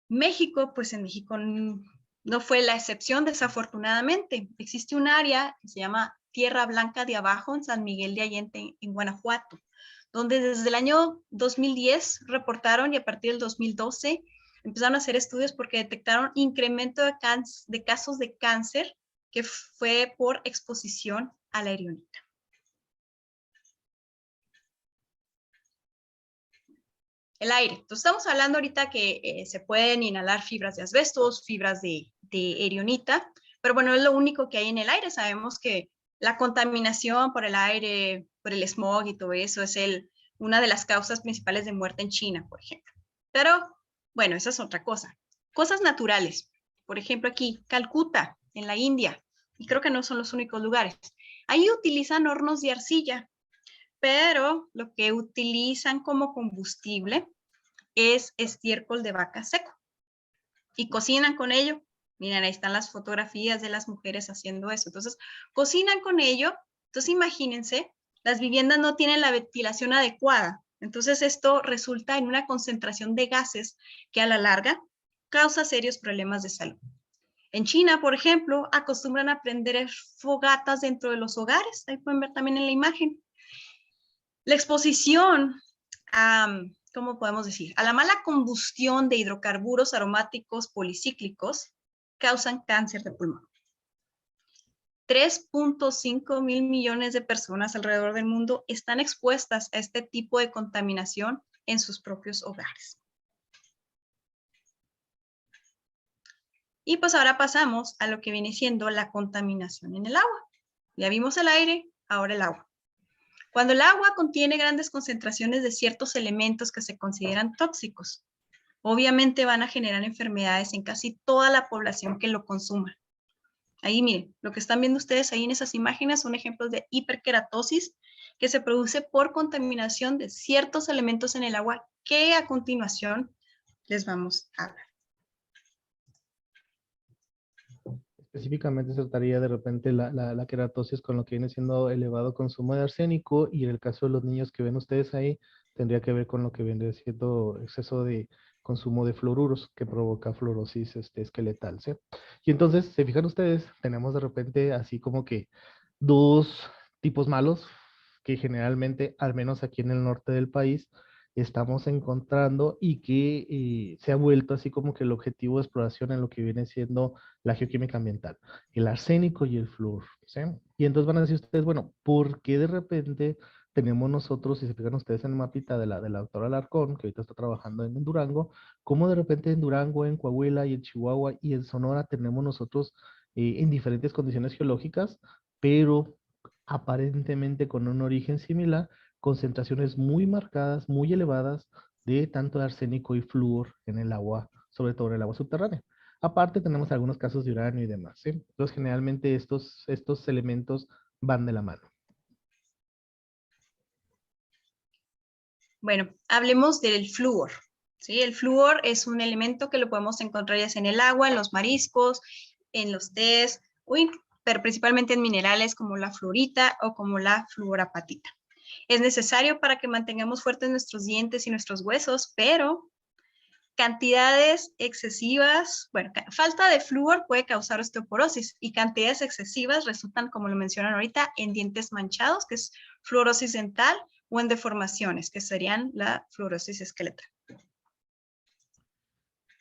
México, pues en México no fue la excepción, desafortunadamente. Existe un área que se llama Tierra Blanca de Abajo, en San Miguel de Allende, en Guanajuato, donde desde el año 2010 reportaron y a partir del 2012 empezaron a hacer estudios porque detectaron incremento de casos de cáncer que fue por exposición a la erionita. El aire. Entonces, estamos hablando ahorita que se pueden inhalar fibras de asbestos, fibras de erionita, pero bueno, es lo único que hay en el aire. Sabemos que la contaminación por el aire, por el smog y todo eso es una de las causas principales de muerte en China, por ejemplo. Pero, bueno, esa es otra cosa. Cosas naturales. Por ejemplo, aquí, Calcuta, en la India, y creo que no son los únicos lugares. Ahí utilizan hornos de arcilla, pero lo que utilizan como combustible es estiércol de vaca seco y cocinan con ello. Miren, ahí están las fotografías de las mujeres haciendo eso. Entonces, cocinan con ello. Entonces, imagínense, las viviendas no tienen la ventilación adecuada. Entonces, esto resulta en una concentración de gases que a la larga causa serios problemas de salud. En China, por ejemplo, acostumbran a prender fogatas dentro de los hogares. Ahí pueden ver también en la imagen. La exposición a, ¿cómo podemos decir? A la mala combustión de hidrocarburos aromáticos policíclicos causan cáncer de pulmón. 3.5 mil millones de personas alrededor del mundo están expuestas a este tipo de contaminación en sus propios hogares. Y pues ahora pasamos a lo que viene siendo la contaminación en el agua. Ya vimos el aire, ahora el agua. Cuando el agua contiene grandes concentraciones de ciertos elementos que se consideran tóxicos, obviamente van a generar enfermedades en casi toda la población que lo consuma. Ahí miren, lo que están viendo ustedes ahí en esas imágenes son ejemplos de hiperkeratosis que se produce por contaminación de ciertos elementos en el agua que a continuación les vamos a hablar. Específicamente se trataría de repente la queratosis con lo que viene siendo elevado consumo de arsénico, y en el caso de los niños que ven ustedes ahí, tendría que ver con lo que viene siendo exceso de consumo de fluoruros que provoca fluorosis esqueletal, ¿sí? Y entonces, se fijan ustedes, tenemos de repente así como que dos tipos malos que generalmente, al menos aquí en el norte del país, estamos encontrando y que se ha vuelto así como que el objetivo de exploración en lo que viene siendo la geoquímica ambiental, el arsénico y el flúor, ¿sí? Y entonces van a decir ustedes, bueno, ¿por qué de repente tenemos nosotros, si se fijan ustedes en el mapita de la doctora Alarcón, que ahorita está trabajando en Durango, cómo de repente en Durango, en Coahuila y en Chihuahua y en Sonora tenemos nosotros en diferentes condiciones geológicas, pero aparentemente con un origen similar, concentraciones muy marcadas, muy elevadas de tanto de arsénico y flúor en el agua, sobre todo en el agua subterránea? Aparte tenemos algunos casos de uranio y demás, ¿sí? Entonces generalmente estos elementos van de la mano. Bueno, hablemos del flúor. ¿Sí? El flúor es un elemento que lo podemos encontrar ya sea en el agua, en los mariscos, en los tés, pero principalmente en minerales como la fluorita o como la fluorapatita. Es necesario para que mantengamos fuertes nuestros dientes y nuestros huesos, pero cantidades excesivas, bueno, falta de flúor puede causar osteoporosis y cantidades excesivas resultan, como lo mencionan ahorita, en dientes manchados, que es fluorosis dental, o en deformaciones, que serían la fluorosis esqueletal.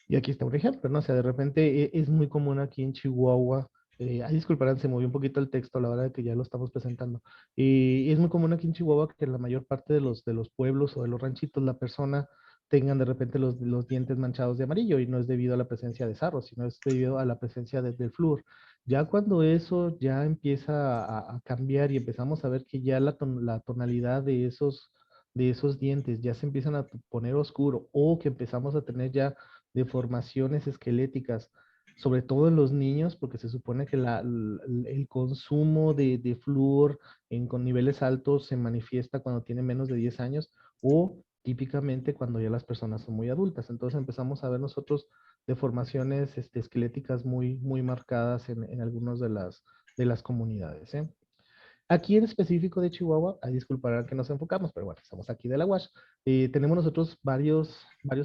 Y aquí está un ejemplo, ¿no? O sea, de repente es muy común aquí en Chihuahua, disculparán, se movió un poquito el texto a la hora de que ya lo estamos presentando. Y es muy común aquí en Chihuahua que en la mayor parte de los pueblos o de los ranchitos la persona tengan de repente los dientes manchados de amarillo, y no es debido a la presencia de sarro, sino es debido a la presencia del flúor. Ya cuando eso ya empieza a cambiar y empezamos a ver que ya la tonalidad de esos dientes ya se empiezan a poner oscuro, o que empezamos a tener ya deformaciones esqueléticas, sobre todo en los niños, porque se supone que el consumo de flúor con niveles altos se manifiesta cuando tienen menos de 10 años o típicamente cuando ya las personas son muy adultas. Entonces empezamos a ver nosotros deformaciones esqueléticas muy marcadas en algunas de las comunidades, ¿eh? Aquí en específico de Chihuahua, disculparán que nos enfocamos, pero bueno, estamos aquí de la UASH. Tenemos nosotros varios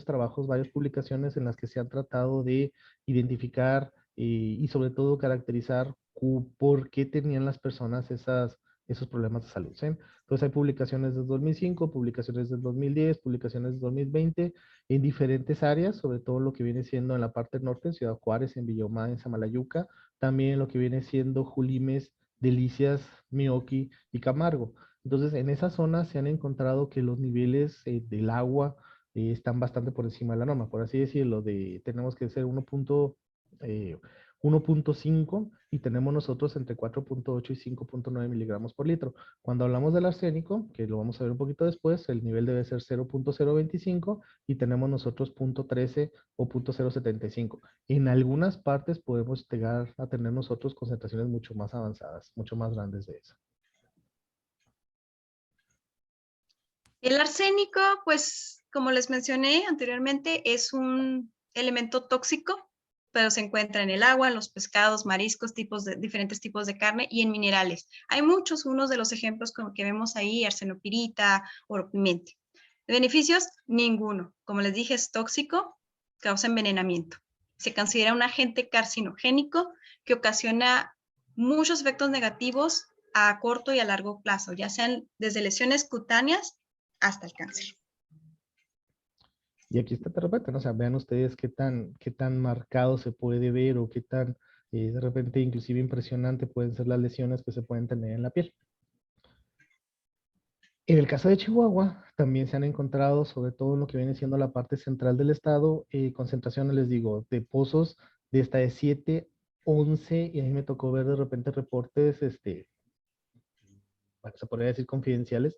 trabajos, varias publicaciones en las que se han tratado de identificar y sobre todo caracterizar por qué tenían las personas esos problemas de salud, ¿sí? Entonces hay publicaciones del 2005, publicaciones del 2010, publicaciones del 2020 en diferentes áreas, sobre todo lo que viene siendo en la parte norte, en Ciudad Juárez, en Villahumada, en Samalayuca, también lo que viene siendo Julimes, Delicias, Mioqui y Camargo. Entonces, en esa zona se han encontrado que los niveles del agua están bastante por encima de la norma, por así decirlo, tenemos que ser 1.5 y tenemos nosotros entre 4.8 y 5.9 miligramos por litro. Cuando hablamos del arsénico, que lo vamos a ver un poquito después, el nivel debe ser 0.025 y tenemos nosotros 0.13 o 0.075. En algunas partes podemos llegar a tener nosotros concentraciones mucho más avanzadas, mucho más grandes de eso. El arsénico, pues, como les mencioné anteriormente, es un elemento tóxico, pero se encuentra en el agua, en los pescados, mariscos, diferentes tipos de carne y en minerales. Hay muchos, unos de los ejemplos como que vemos ahí, arsenopirita, oropimienta. Beneficios, ninguno. Como les dije, es tóxico, causa envenenamiento. Se considera un agente carcinogénico que ocasiona muchos efectos negativos a corto y a largo plazo, ya sean desde lesiones cutáneas hasta el cáncer. Y aquí está de repente, ¿no? O sea, vean ustedes qué tan marcado se puede ver o qué tan de repente inclusive impresionante pueden ser las lesiones que se pueden tener en la piel. En el caso de Chihuahua, también se han encontrado, sobre todo en lo que viene siendo la parte central del estado, concentraciones, les digo, de pozos de hasta de 7, 11, y a mí me tocó ver de repente reportes, se podría decir confidenciales,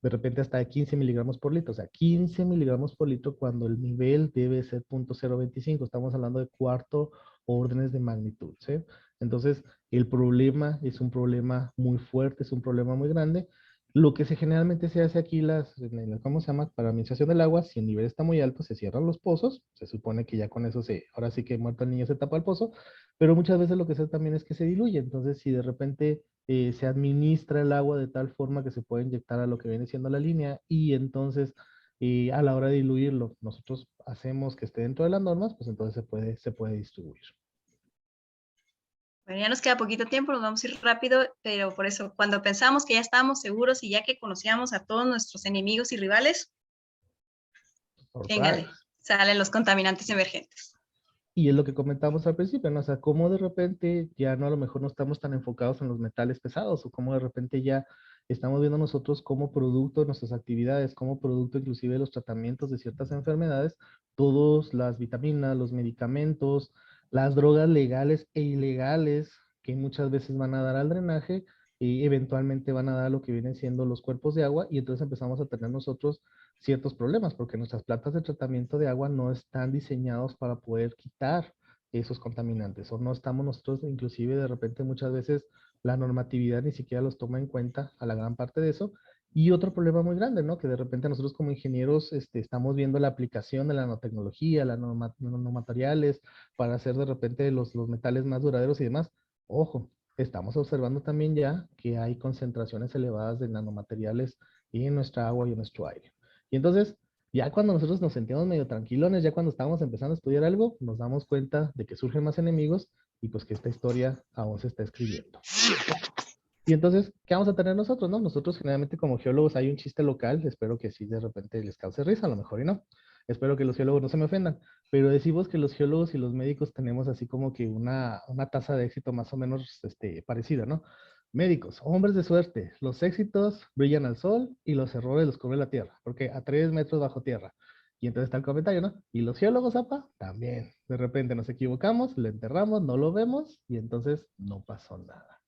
de repente hasta de 15 miligramos por litro. O sea, 15 miligramos por litro cuando el nivel debe ser 0.025. Estamos hablando de cuarto órdenes de magnitud, ¿sí? Entonces, el problema es un problema muy fuerte, es un problema muy grande. Lo que generalmente se hace aquí, ¿cómo se llama? Para la administración del agua, si el nivel está muy alto, se cierran los pozos. Se supone que ya con eso ahora sí que muerto el niño se tapa el pozo, pero muchas veces lo que se hace también es que se diluye. Entonces, si de repente se administra el agua de tal forma que se puede inyectar a lo que viene siendo la línea y entonces a la hora de diluirlo, nosotros hacemos que esté dentro de las normas, pues entonces se puede distribuir. Bueno, ya nos queda poquito tiempo, nos vamos a ir rápido, pero por eso, cuando pensamos que ya estábamos seguros y ya que conocíamos a todos nuestros enemigos y rivales, véngale, salen los contaminantes emergentes. Y es lo que comentamos al principio, ¿no? O sea, cómo de repente ya no, a lo mejor no estamos tan enfocados en los metales pesados, o cómo de repente ya estamos viendo nosotros como producto de nuestras actividades, como producto inclusive de los tratamientos de ciertas enfermedades, todas las vitaminas, los medicamentos, las drogas legales e ilegales que muchas veces van a dar al drenaje y eventualmente van a dar lo que vienen siendo los cuerpos de agua y entonces empezamos a tener nosotros ciertos problemas, porque nuestras plantas de tratamiento de agua no están diseñados para poder quitar esos contaminantes, o no estamos nosotros, inclusive de repente muchas veces la normatividad ni siquiera los toma en cuenta a la gran parte de eso. Y otro problema muy grande, ¿no? Que de repente nosotros como ingenieros estamos viendo la aplicación de la nanotecnología, las nanomateriales, para hacer de repente los metales más duraderos y demás. Ojo, estamos observando también ya que hay concentraciones elevadas de nanomateriales en nuestra agua y en nuestro aire. Y entonces, ya cuando nosotros nos sentíamos medio tranquilones, ya cuando estábamos empezando a estudiar algo, nos damos cuenta de que surgen más enemigos y pues que esta historia aún se está escribiendo. Y entonces, ¿qué vamos a tener nosotros, no? Nosotros generalmente como geólogos hay un chiste local, espero que sí de repente les cause risa, a lo mejor y no. Espero que los geólogos no se me ofendan, pero decimos que los geólogos y los médicos tenemos así como que una tasa de éxito más o menos parecida, ¿no? Médicos, hombres de suerte, los éxitos brillan al sol y los errores los cubre la tierra, porque a 3 metros bajo tierra. Y entonces está el comentario, ¿no? Y los geólogos, apa, también. De repente nos equivocamos, lo enterramos, no lo vemos y entonces no pasó nada.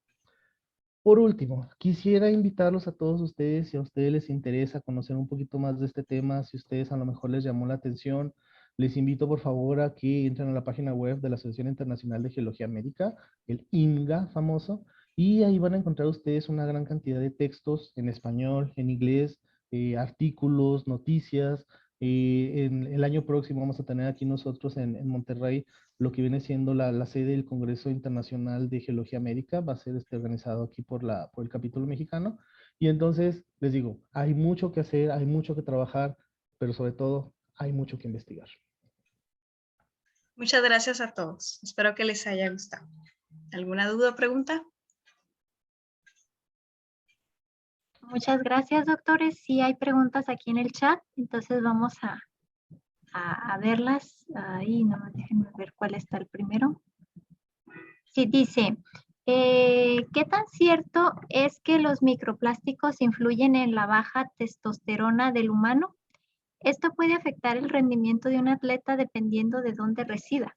Por último, quisiera invitarlos a todos ustedes, si a ustedes les interesa conocer un poquito más de este tema, si a ustedes a lo mejor les llamó la atención, les invito por favor a que entren a la página web de la Asociación Internacional de Geología Médica, el INGA famoso, y ahí van a encontrar ustedes una gran cantidad de textos en español, en inglés, artículos, noticias. En el año próximo vamos a tener aquí nosotros en Monterrey lo que viene siendo la sede del Congreso Internacional de Geología Médica. Va a ser organizado aquí por el capítulo mexicano. Y entonces, les digo, hay mucho que hacer, hay mucho que trabajar, pero sobre todo hay mucho que investigar. Muchas gracias a todos. Espero que les haya gustado. ¿Alguna duda o pregunta? Muchas gracias, doctores. Sí hay preguntas aquí en el chat, entonces vamos a verlas. Ahí, nomás déjenme ver cuál está el primero. Sí, dice, ¿qué tan cierto es que los microplásticos influyen en la baja testosterona del humano? Esto puede afectar el rendimiento de un atleta dependiendo de dónde resida.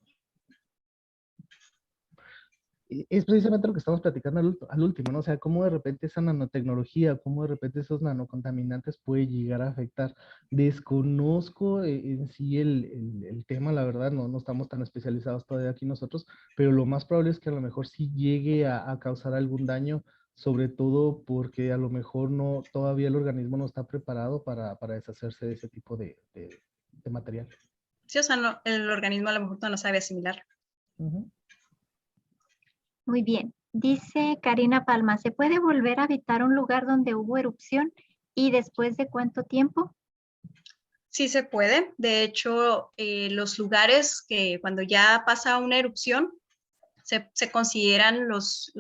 Es precisamente lo que estamos platicando al último, ¿no? O sea, cómo de repente esa nanotecnología, cómo de repente esos nanocontaminantes puede llegar a afectar. Desconozco en sí el tema, la verdad, no estamos tan especializados todavía aquí nosotros, pero lo más probable es que a lo mejor sí llegue a causar algún daño, sobre todo porque a lo mejor no, todavía el organismo no está preparado para deshacerse de ese tipo de material. Sí, o sea, no, el organismo a lo mejor no sabe asimilar. Muy bien. Dice Karina Palma, ¿se puede volver a habitar un lugar donde hubo erupción y después de cuánto tiempo? Sí se puede. De hecho, los lugares que cuando ya pasa una erupción, se consideran los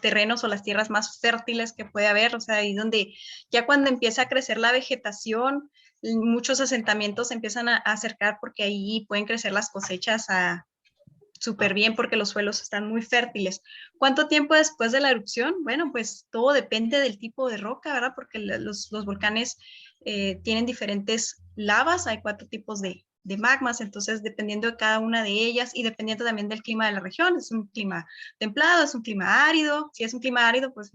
terrenos o las tierras más fértiles que puede haber, o sea, ahí donde ya cuando empieza a crecer la vegetación, muchos asentamientos se empiezan a acercar porque ahí pueden crecer las cosechas súper bien porque los suelos están muy fértiles. ¿Cuánto tiempo después de la erupción? Bueno, pues todo depende del tipo de roca, ¿verdad? Porque los volcanes tienen diferentes lavas, hay 4 tipos de magmas, entonces dependiendo de cada una de ellas y dependiendo también del clima de la región, es un clima templado, es un clima árido, si es un clima árido, pues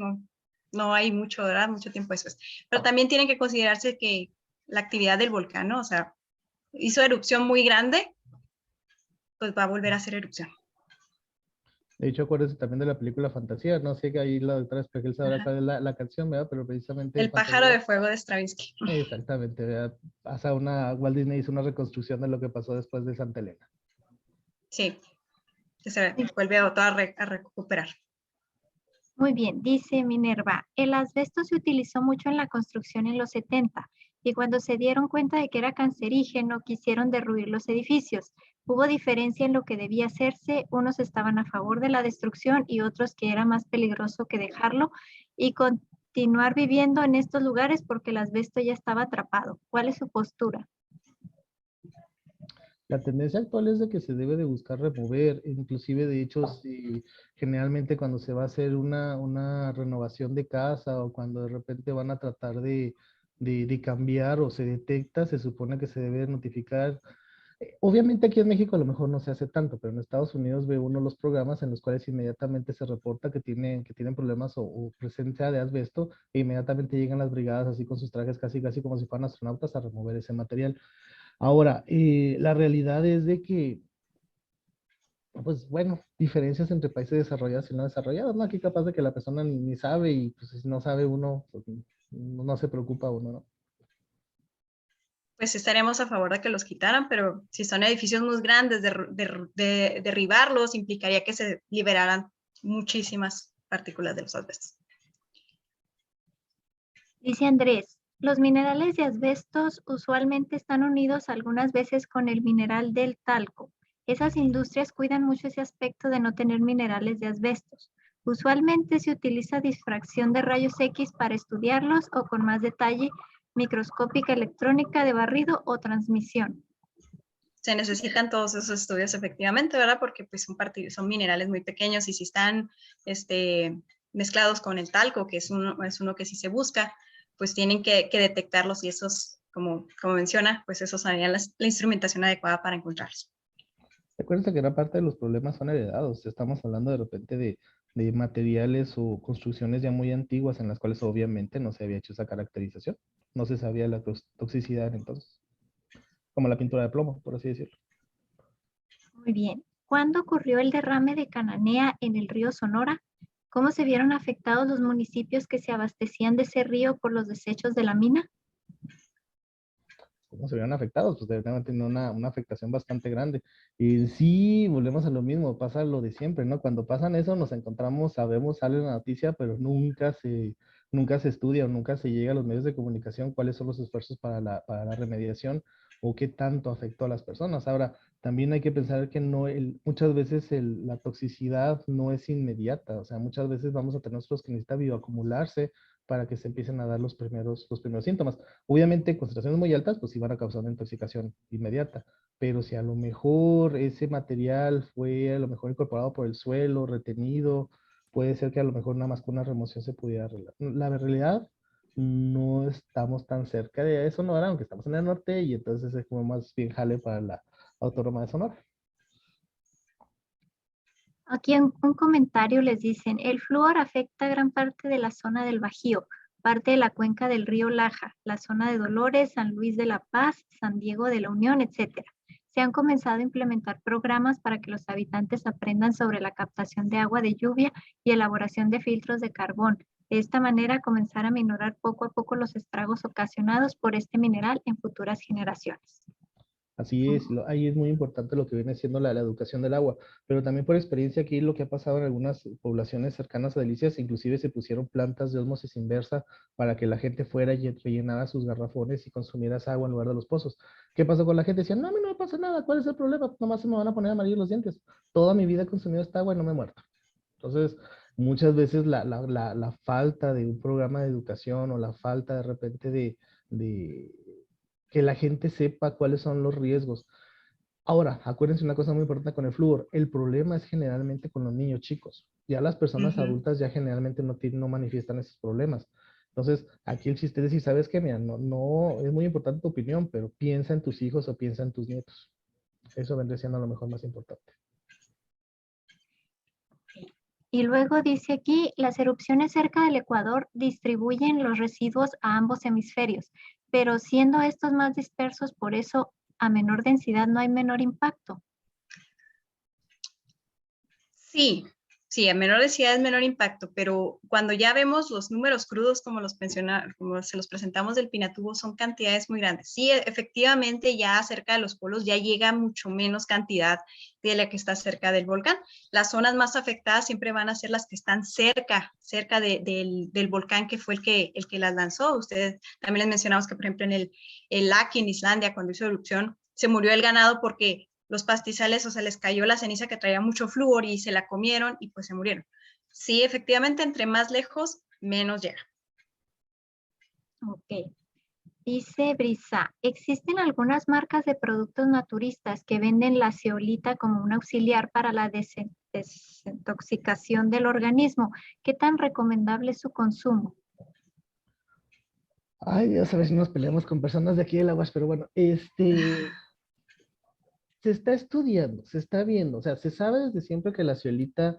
no hay mucho, ¿verdad? Mucho tiempo después. Pero también tienen que considerarse que la actividad del volcán, ¿no? O sea, hizo erupción muy grande, pues va a volver a hacer erupción. De hecho, acuérdense también de la película Fantasía. No sé que ahí la doctora Espejel sabrá cuál es la canción, ¿verdad? Pero precisamente El pájaro Fantasía. de fuego de Stravinsky. Exactamente, ¿verdad? Walt Disney hizo una reconstrucción de lo que pasó después de Santa Elena. Sí, que se vuelve a recuperar. Muy bien, dice Minerva, el asbesto se utilizó mucho en la construcción en los 70 y cuando se dieron cuenta de que era cancerígeno quisieron derruir los edificios. Hubo diferencia en lo que debía hacerse, unos estaban a favor de la destrucción y otros que era más peligroso que dejarlo y continuar viviendo en estos lugares porque el asbesto ya estaba atrapado. ¿Cuál es su postura? La tendencia actual es de que se debe de buscar remover, inclusive de hecho, generalmente cuando se va a hacer una renovación de casa o cuando de repente van a tratar de cambiar o se detecta, se supone que se debe notificar. Obviamente aquí en México a lo mejor no se hace tanto, pero en Estados Unidos ve uno los programas en los cuales inmediatamente se reporta que tienen problemas o presencia de asbesto e inmediatamente llegan las brigadas así con sus trajes casi como si fueran astronautas a remover ese material. Ahora, la realidad es de que, pues bueno, diferencias entre países desarrollados y no desarrollados, ¿no? Aquí capaz de que la persona ni sabe y pues si no sabe uno, pues, no se preocupa uno, ¿no? Pues estaríamos a favor de que los quitaran, pero si son edificios muy grandes, de derribarlos implicaría que se liberaran muchísimas partículas de los asbestos. Dice Andrés, los minerales de asbestos usualmente están unidos algunas veces con el mineral del talco. Esas industrias cuidan mucho ese aspecto de no tener minerales de asbestos. Usualmente se utiliza difracción de rayos X para estudiarlos o con más detalle, microscópica electrónica de barrido o transmisión. Se necesitan todos esos estudios efectivamente, ¿verdad? Porque pues son minerales muy pequeños y si están mezclados con el talco, que es uno que sí se busca, pues tienen que detectarlos y esos, como menciona, pues esos serían la instrumentación adecuada para encontrarlos. Recuerden que gran parte de los problemas son heredados. Estamos hablando de repente de materiales o construcciones ya muy antiguas en las cuales obviamente no se había hecho esa caracterización. No se sabía la toxicidad entonces. como la pintura de plomo, por así decirlo. Muy bien. ¿Cuándo ocurrió el derrame de Cananea en el río Sonora? ¿Cómo se vieron afectados los municipios que se abastecían de ese río por los desechos de la mina? ¿Cómo se vieron afectados? Pues deben haber tenido una afectación bastante grande. Y sí, volvemos a lo mismo, pasa lo de siempre, ¿no? Cuando pasan eso, nos encontramos, sabemos, sale la noticia, pero nunca se estudia o nunca se llega a los medios de comunicación cuáles son los esfuerzos para la remediación o qué tanto afectó a las personas. Ahora, también hay que pensar que no, muchas veces la toxicidad no es inmediata, o sea, muchas veces vamos a tener nosotros que necesita bioacumularse para que se empiecen a dar los primeros síntomas. Obviamente, concentraciones muy altas, pues sí van a causar una intoxicación inmediata, pero si a lo mejor ese material fue a lo mejor incorporado por el suelo, retenido, puede ser que a lo mejor nada más con una remoción se pudiera arreglar. La realidad, no estamos tan cerca de eso, ¿no? Aunque estamos en el norte y entonces es como más bien jale para la Autónoma de Sonora. Aquí en un comentario les dicen, el flúor afecta gran parte de la zona del Bajío, parte de la cuenca del río Laja, la zona de Dolores, San Luis de la Paz, San Diego de la Unión, etc. Se han comenzado a implementar programas para que los habitantes aprendan sobre la captación de agua de lluvia y elaboración de filtros de carbón. De esta manera, comenzar a minorar poco a poco los estragos ocasionados por este mineral en futuras generaciones. Así es, ahí es muy importante lo que viene siendo la educación del agua, pero también por experiencia aquí lo que ha pasado en algunas poblaciones cercanas a Delicias, inclusive se pusieron plantas de ósmosis inversa para que la gente fuera y rellenara sus garrafones y consumiera esa agua en lugar de los pozos. ¿Qué pasó con la gente? Decían, no, a mí no me pasa nada, ¿cuál es el problema? Nomás se me van a poner amarillos los dientes. Toda mi vida he consumido esta agua y no me he muerto. Entonces, muchas veces la falta de un programa de educación o la falta de repente de que la gente sepa cuáles son los riesgos. Ahora, acuérdense una cosa muy importante con el flúor. El problema es generalmente con los niños chicos. Ya las personas adultas ya generalmente no manifiestan esos problemas. Entonces, aquí el chiste es decir, ¿sabes qué? Mira, no, es muy importante tu opinión, pero piensa en tus hijos o piensa en tus nietos. Eso vendría siendo a lo mejor más importante. Y luego dice aquí, las erupciones cerca del Ecuador distribuyen los residuos a ambos hemisferios, pero siendo estos más dispersos, por eso a menor densidad no hay menor impacto. Sí, sí, a menor densidad es menor impacto, pero cuando ya vemos los números crudos, como como se los presentamos del Pinatubo, son cantidades muy grandes. Sí, efectivamente, ya cerca de los polos ya llega mucho menos cantidad de la que está cerca del volcán. Las zonas más afectadas siempre van a ser las que están cerca del volcán que fue el que las lanzó. Ustedes también les mencionamos que, por ejemplo, en el Laki, en Islandia, cuando hizo erupción, se murió el ganado porque los pastizales, o sea, les cayó la ceniza que traía mucho flúor y se la comieron y pues se murieron. Sí, efectivamente, entre más lejos, menos llega. Ok. Dice Brisa, existen algunas marcas de productos naturistas que venden la zeolita como un auxiliar para la desintoxicación del organismo. ¿Qué tan recomendable es su consumo? Ay, Dios, a ver si nos peleamos con personas de aquí del Aguas, pero bueno, se está estudiando, se está viendo, o sea, se sabe desde siempre que la zeolita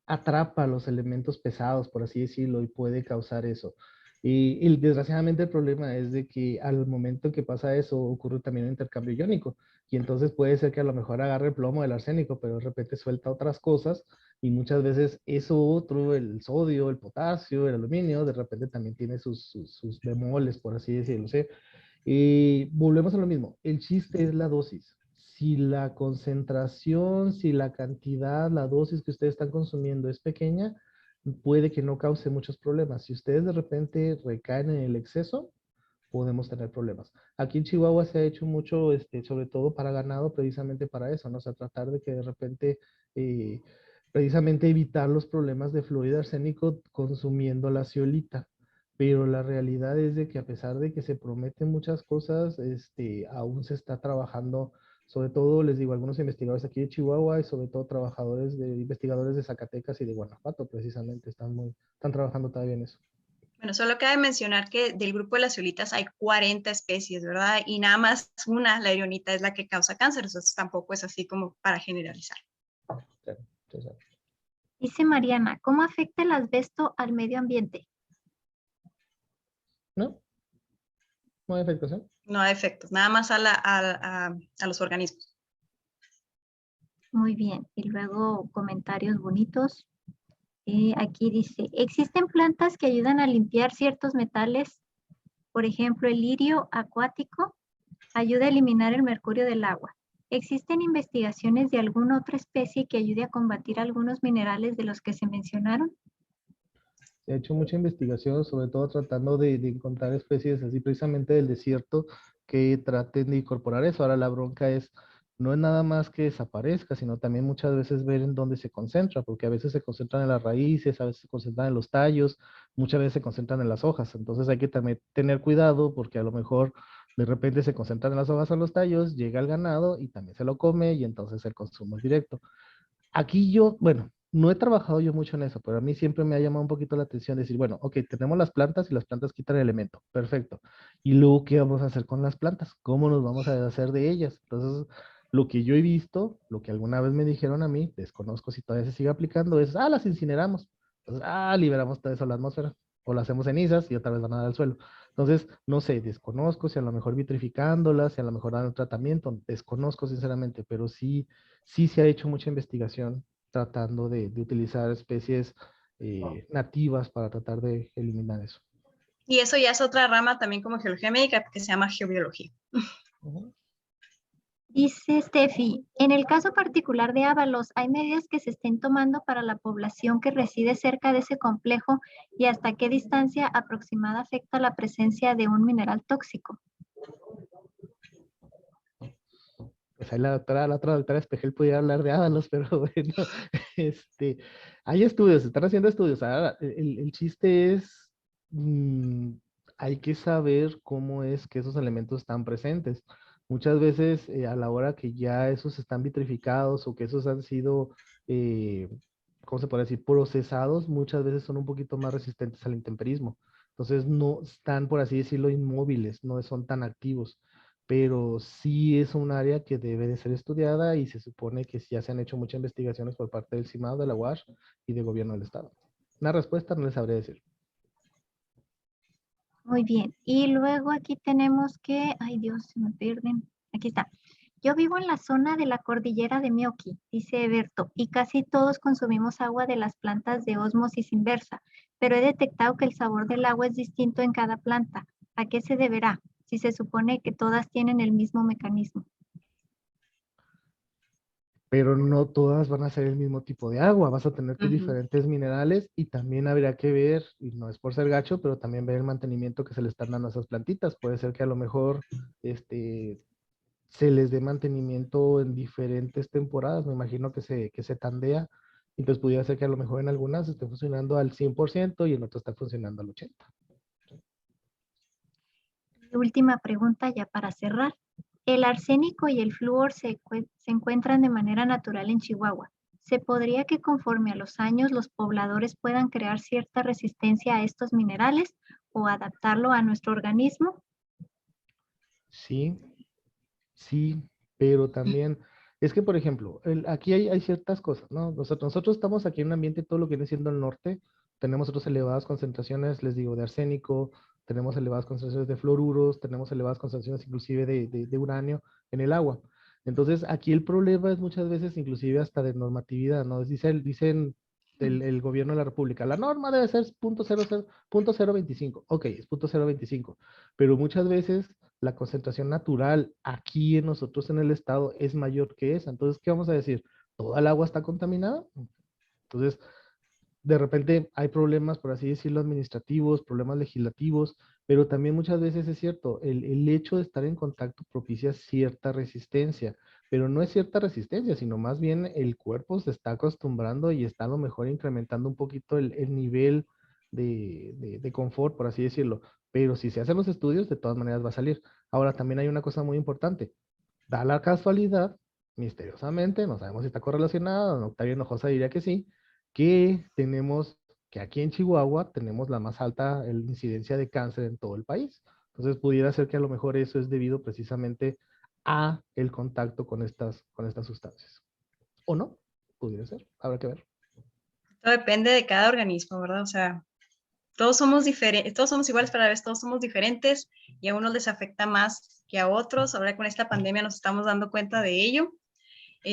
atrapa los elementos pesados, por así decirlo, y puede causar eso. Y desgraciadamente el problema es de que al momento que pasa eso ocurre también un intercambio iónico, y entonces puede ser que a lo mejor agarre el plomo del arsénico, pero de repente suelta otras cosas, y muchas veces eso otro, el sodio, el potasio, el aluminio, de repente también tiene sus bemoles, por así decirlo, ¿sí? Y volvemos a lo mismo, el chiste es la dosis. Si la concentración, si la cantidad, la dosis que ustedes están consumiendo es pequeña, puede que no cause muchos problemas. Si ustedes de repente recaen en el exceso, podemos tener problemas. Aquí en Chihuahua se ha hecho mucho, sobre todo para ganado, precisamente para eso, ¿no? O sea, tratar de que de repente, eh, precisamente evitar los problemas de fluido arsénico consumiendo la zeolita. Pero la realidad es de que a pesar de que se prometen muchas cosas, aún se está trabajando, sobre todo, les digo, algunos investigadores aquí de Chihuahua y sobre todo investigadores de Zacatecas y de Guanajuato, precisamente, están trabajando todavía en eso. Bueno, solo cabe mencionar que del grupo de las zeolitas hay 40 especies, ¿verdad? Y nada más una, la erionita, es la que causa cáncer, entonces tampoco es así como para generalizar. Dice Mariana, ¿cómo afecta el asbesto al medio ambiente? No, ¿No hay afectación? No hay efectos, nada más a los organismos. Muy bien. Y luego comentarios bonitos. Aquí dice, ¿existen plantas que ayudan a limpiar ciertos metales? Por ejemplo, el lirio acuático ayuda a eliminar el mercurio del agua. ¿Existen investigaciones de alguna otra especie que ayude a combatir algunos minerales de los que se mencionaron? Se ha hecho mucha investigación, sobre todo tratando de encontrar especies así precisamente del desierto que traten de incorporar eso. Ahora la bronca es, no es nada más que desaparezca, sino también muchas veces ver en dónde se concentra, porque a veces se concentran en las raíces, a veces se concentran en los tallos, muchas veces se concentran en las hojas. Entonces hay que también tener cuidado porque a lo mejor de repente se concentran en las hojas o en los tallos, llega el ganado y también se lo come y entonces el consumo es directo. Aquí yo, bueno, no he trabajado yo mucho en eso, pero a mí siempre me ha llamado un poquito la atención decir, bueno, ok, tenemos las plantas y las plantas quitan el elemento, perfecto. ¿Y luego qué vamos a hacer con las plantas? ¿Cómo nos vamos a deshacer de ellas? Entonces, lo que yo he visto, lo que alguna vez me dijeron a mí, desconozco si todavía se sigue aplicando, es, las incineramos. Entonces, liberamos todo eso a la atmósfera, o las hacemos cenizas y otra vez van a dar al suelo. Entonces, no sé, desconozco si a lo mejor vitrificándolas, si a lo mejor dan un tratamiento, desconozco sinceramente, pero sí se ha hecho mucha investigación tratando de utilizar especies nativas para tratar de eliminar eso. Y eso ya es otra rama también como geología médica que se llama geobiología. Ujú. Dice Steffi, en el caso particular de Ábalos, ¿hay medidas que se estén tomando para la población que reside cerca de ese complejo y hasta qué distancia aproximada afecta la presencia de un mineral tóxico? Pues ahí la otra doctora Espejel pudiera hablar de Ábalos, pero bueno, este, hay estudios, se están haciendo estudios. Ahora, el chiste es, hay que saber cómo es que esos elementos están presentes. Muchas veces a la hora que ya esos están vitrificados o que esos han sido, eh, ¿cómo se puede decir? Procesados, muchas veces son un poquito más resistentes al intemperismo. Entonces no están, por así decirlo, inmóviles, no son tan activos, pero sí es un área que debe de ser estudiada y se supone que ya se han hecho muchas investigaciones por parte del CIMAD, de la UASH y del gobierno del estado. Una respuesta no les sabré decir. Muy bien. Y luego aquí tenemos que, ay Dios, se me pierden. Aquí está. Yo vivo en la zona de la cordillera de Meoqui, dice Eberto, y casi todos consumimos agua de las plantas de ósmosis inversa, pero he detectado que el sabor del agua es distinto en cada planta. ¿A qué se deberá? Si se supone que todas tienen el mismo mecanismo. Pero no todas van a ser el mismo tipo de agua, vas a tener tus diferentes minerales y también habría que ver, y no es por ser gacho, pero también ver el mantenimiento que se le están dando a esas plantitas. Puede ser que a lo mejor se les dé mantenimiento en diferentes temporadas, me imagino que se tandea, entonces pudiera ser que a lo mejor en algunas esté funcionando al 100% y en otras está funcionando al 80%. Última pregunta ya para cerrar. El arsénico y el flúor se encuentran de manera natural en Chihuahua. ¿Se podría que conforme a los años los pobladores puedan crear cierta resistencia a estos minerales o adaptarlo a nuestro organismo? Sí, sí, pero también, es que por ejemplo, aquí hay ciertas cosas, ¿no? Nosotros estamos aquí en un ambiente, todo lo que viene siendo el norte, tenemos otras elevadas concentraciones, les digo, de arsénico, tenemos elevadas concentraciones de fluoruros, tenemos elevadas concentraciones inclusive de uranio en el agua. Entonces, aquí el problema es muchas veces inclusive hasta de normatividad, ¿no? Dicen el gobierno de la República, la norma debe ser 0.025, ok, es 0.025, pero muchas veces la concentración natural aquí en nosotros en el estado es mayor que esa. Entonces, ¿qué vamos a decir? ¿Toda el agua está contaminada? Entonces, de repente hay problemas, por así decirlo, administrativos, problemas legislativos, pero también muchas veces es cierto, el hecho de estar en contacto propicia cierta resistencia, pero no es cierta resistencia, sino más bien el cuerpo se está acostumbrando y está a lo mejor incrementando un poquito el nivel de confort, por así decirlo. Pero si se hacen los estudios, de todas maneras va a salir. Ahora, también hay una cosa muy importante. Da la casualidad, misteriosamente, no sabemos si está correlacionada, don Octavio Hinojosa diría que sí, que tenemos, que aquí en Chihuahua tenemos la más alta incidencia de cáncer en todo el país. Entonces pudiera ser que a lo mejor eso es debido precisamente a el contacto con estas sustancias. ¿O no? Pudiera ser, habrá que ver. Todo depende de cada organismo, ¿verdad? O sea, todos somos diferentes, todos somos iguales, pero a la vez todos somos diferentes y a unos les afecta más que a otros. Ahora con esta pandemia nos estamos dando cuenta de ello.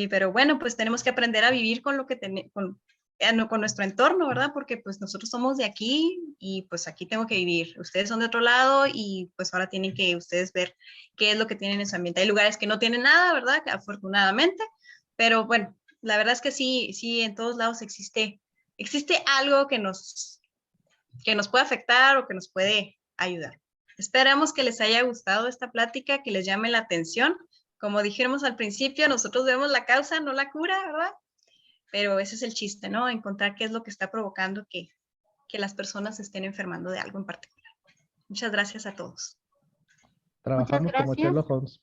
Pero bueno, pues tenemos que aprender a vivir con lo que con nuestro entorno, ¿verdad? Porque pues nosotros somos de aquí y pues aquí tengo que vivir. Ustedes son de otro lado y pues ahora tienen que ustedes ver qué es lo que tienen en su ambiente. Hay lugares que no tienen nada, ¿verdad? Afortunadamente, pero bueno, la verdad es que sí, en todos lados existe algo que nos puede afectar o que nos puede ayudar. Esperamos que les haya gustado esta plática, que les llame la atención. Como dijimos al principio, nosotros vemos la causa, no la cura, ¿verdad? Pero ese es el chiste, ¿no? Encontrar qué es lo que está provocando que las personas se estén enfermando de algo en particular. Muchas gracias a todos. Trabajamos como gracias. Sherlock Holmes.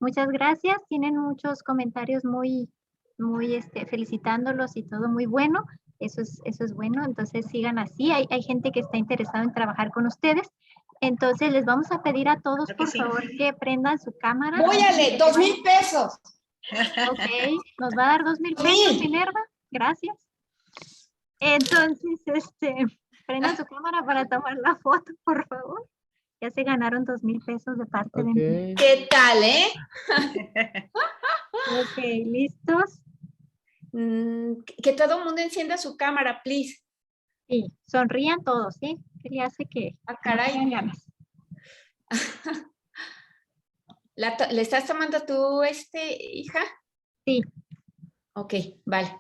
Muchas gracias. Tienen muchos comentarios muy felicitándolos y todo muy bueno. Eso es bueno. Entonces sigan así. Hay gente que está interesada en trabajar con ustedes. Entonces les vamos a pedir a todos, por favor, que prendan su cámara. Móyale, 2,000 pesos. Ok, nos va a dar 2,000 pesos, Minerva. Gracias. Entonces, prendan su cámara para tomar la foto, por favor. Ya se ganaron 2,000 pesos de parte de mí. ¿Qué tal, Ok, ¿listos? Que todo el mundo encienda su cámara, please. Sí, sonrían todos, ¿sí? ¿Qué le hace que caray. no tengan ganas? ¿Le estás tomando tú, hija? Sí. Ok, vale.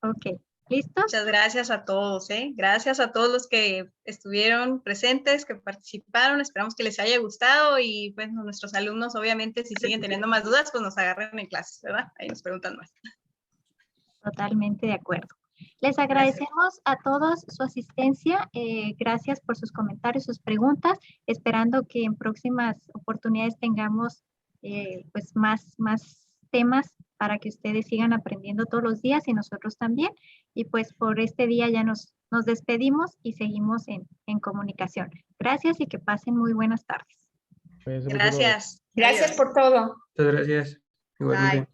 Ok, ¿listos? Muchas gracias a todos, ¿eh? Gracias a todos los que estuvieron presentes, que participaron. Esperamos que les haya gustado y pues nuestros alumnos, obviamente, si siguen teniendo más dudas, pues nos agarren en clases, ¿verdad? Ahí nos preguntan más. Totalmente de acuerdo. Les agradecemos a todos su asistencia. Gracias por sus comentarios, sus preguntas. Esperando que en próximas oportunidades tengamos pues más temas para que ustedes sigan aprendiendo todos los días y nosotros también. Y pues por este día ya nos despedimos y seguimos en comunicación. Gracias y que pasen muy buenas tardes. Gracias. Gracias por todo. Muchas gracias. Igualmente. Bye.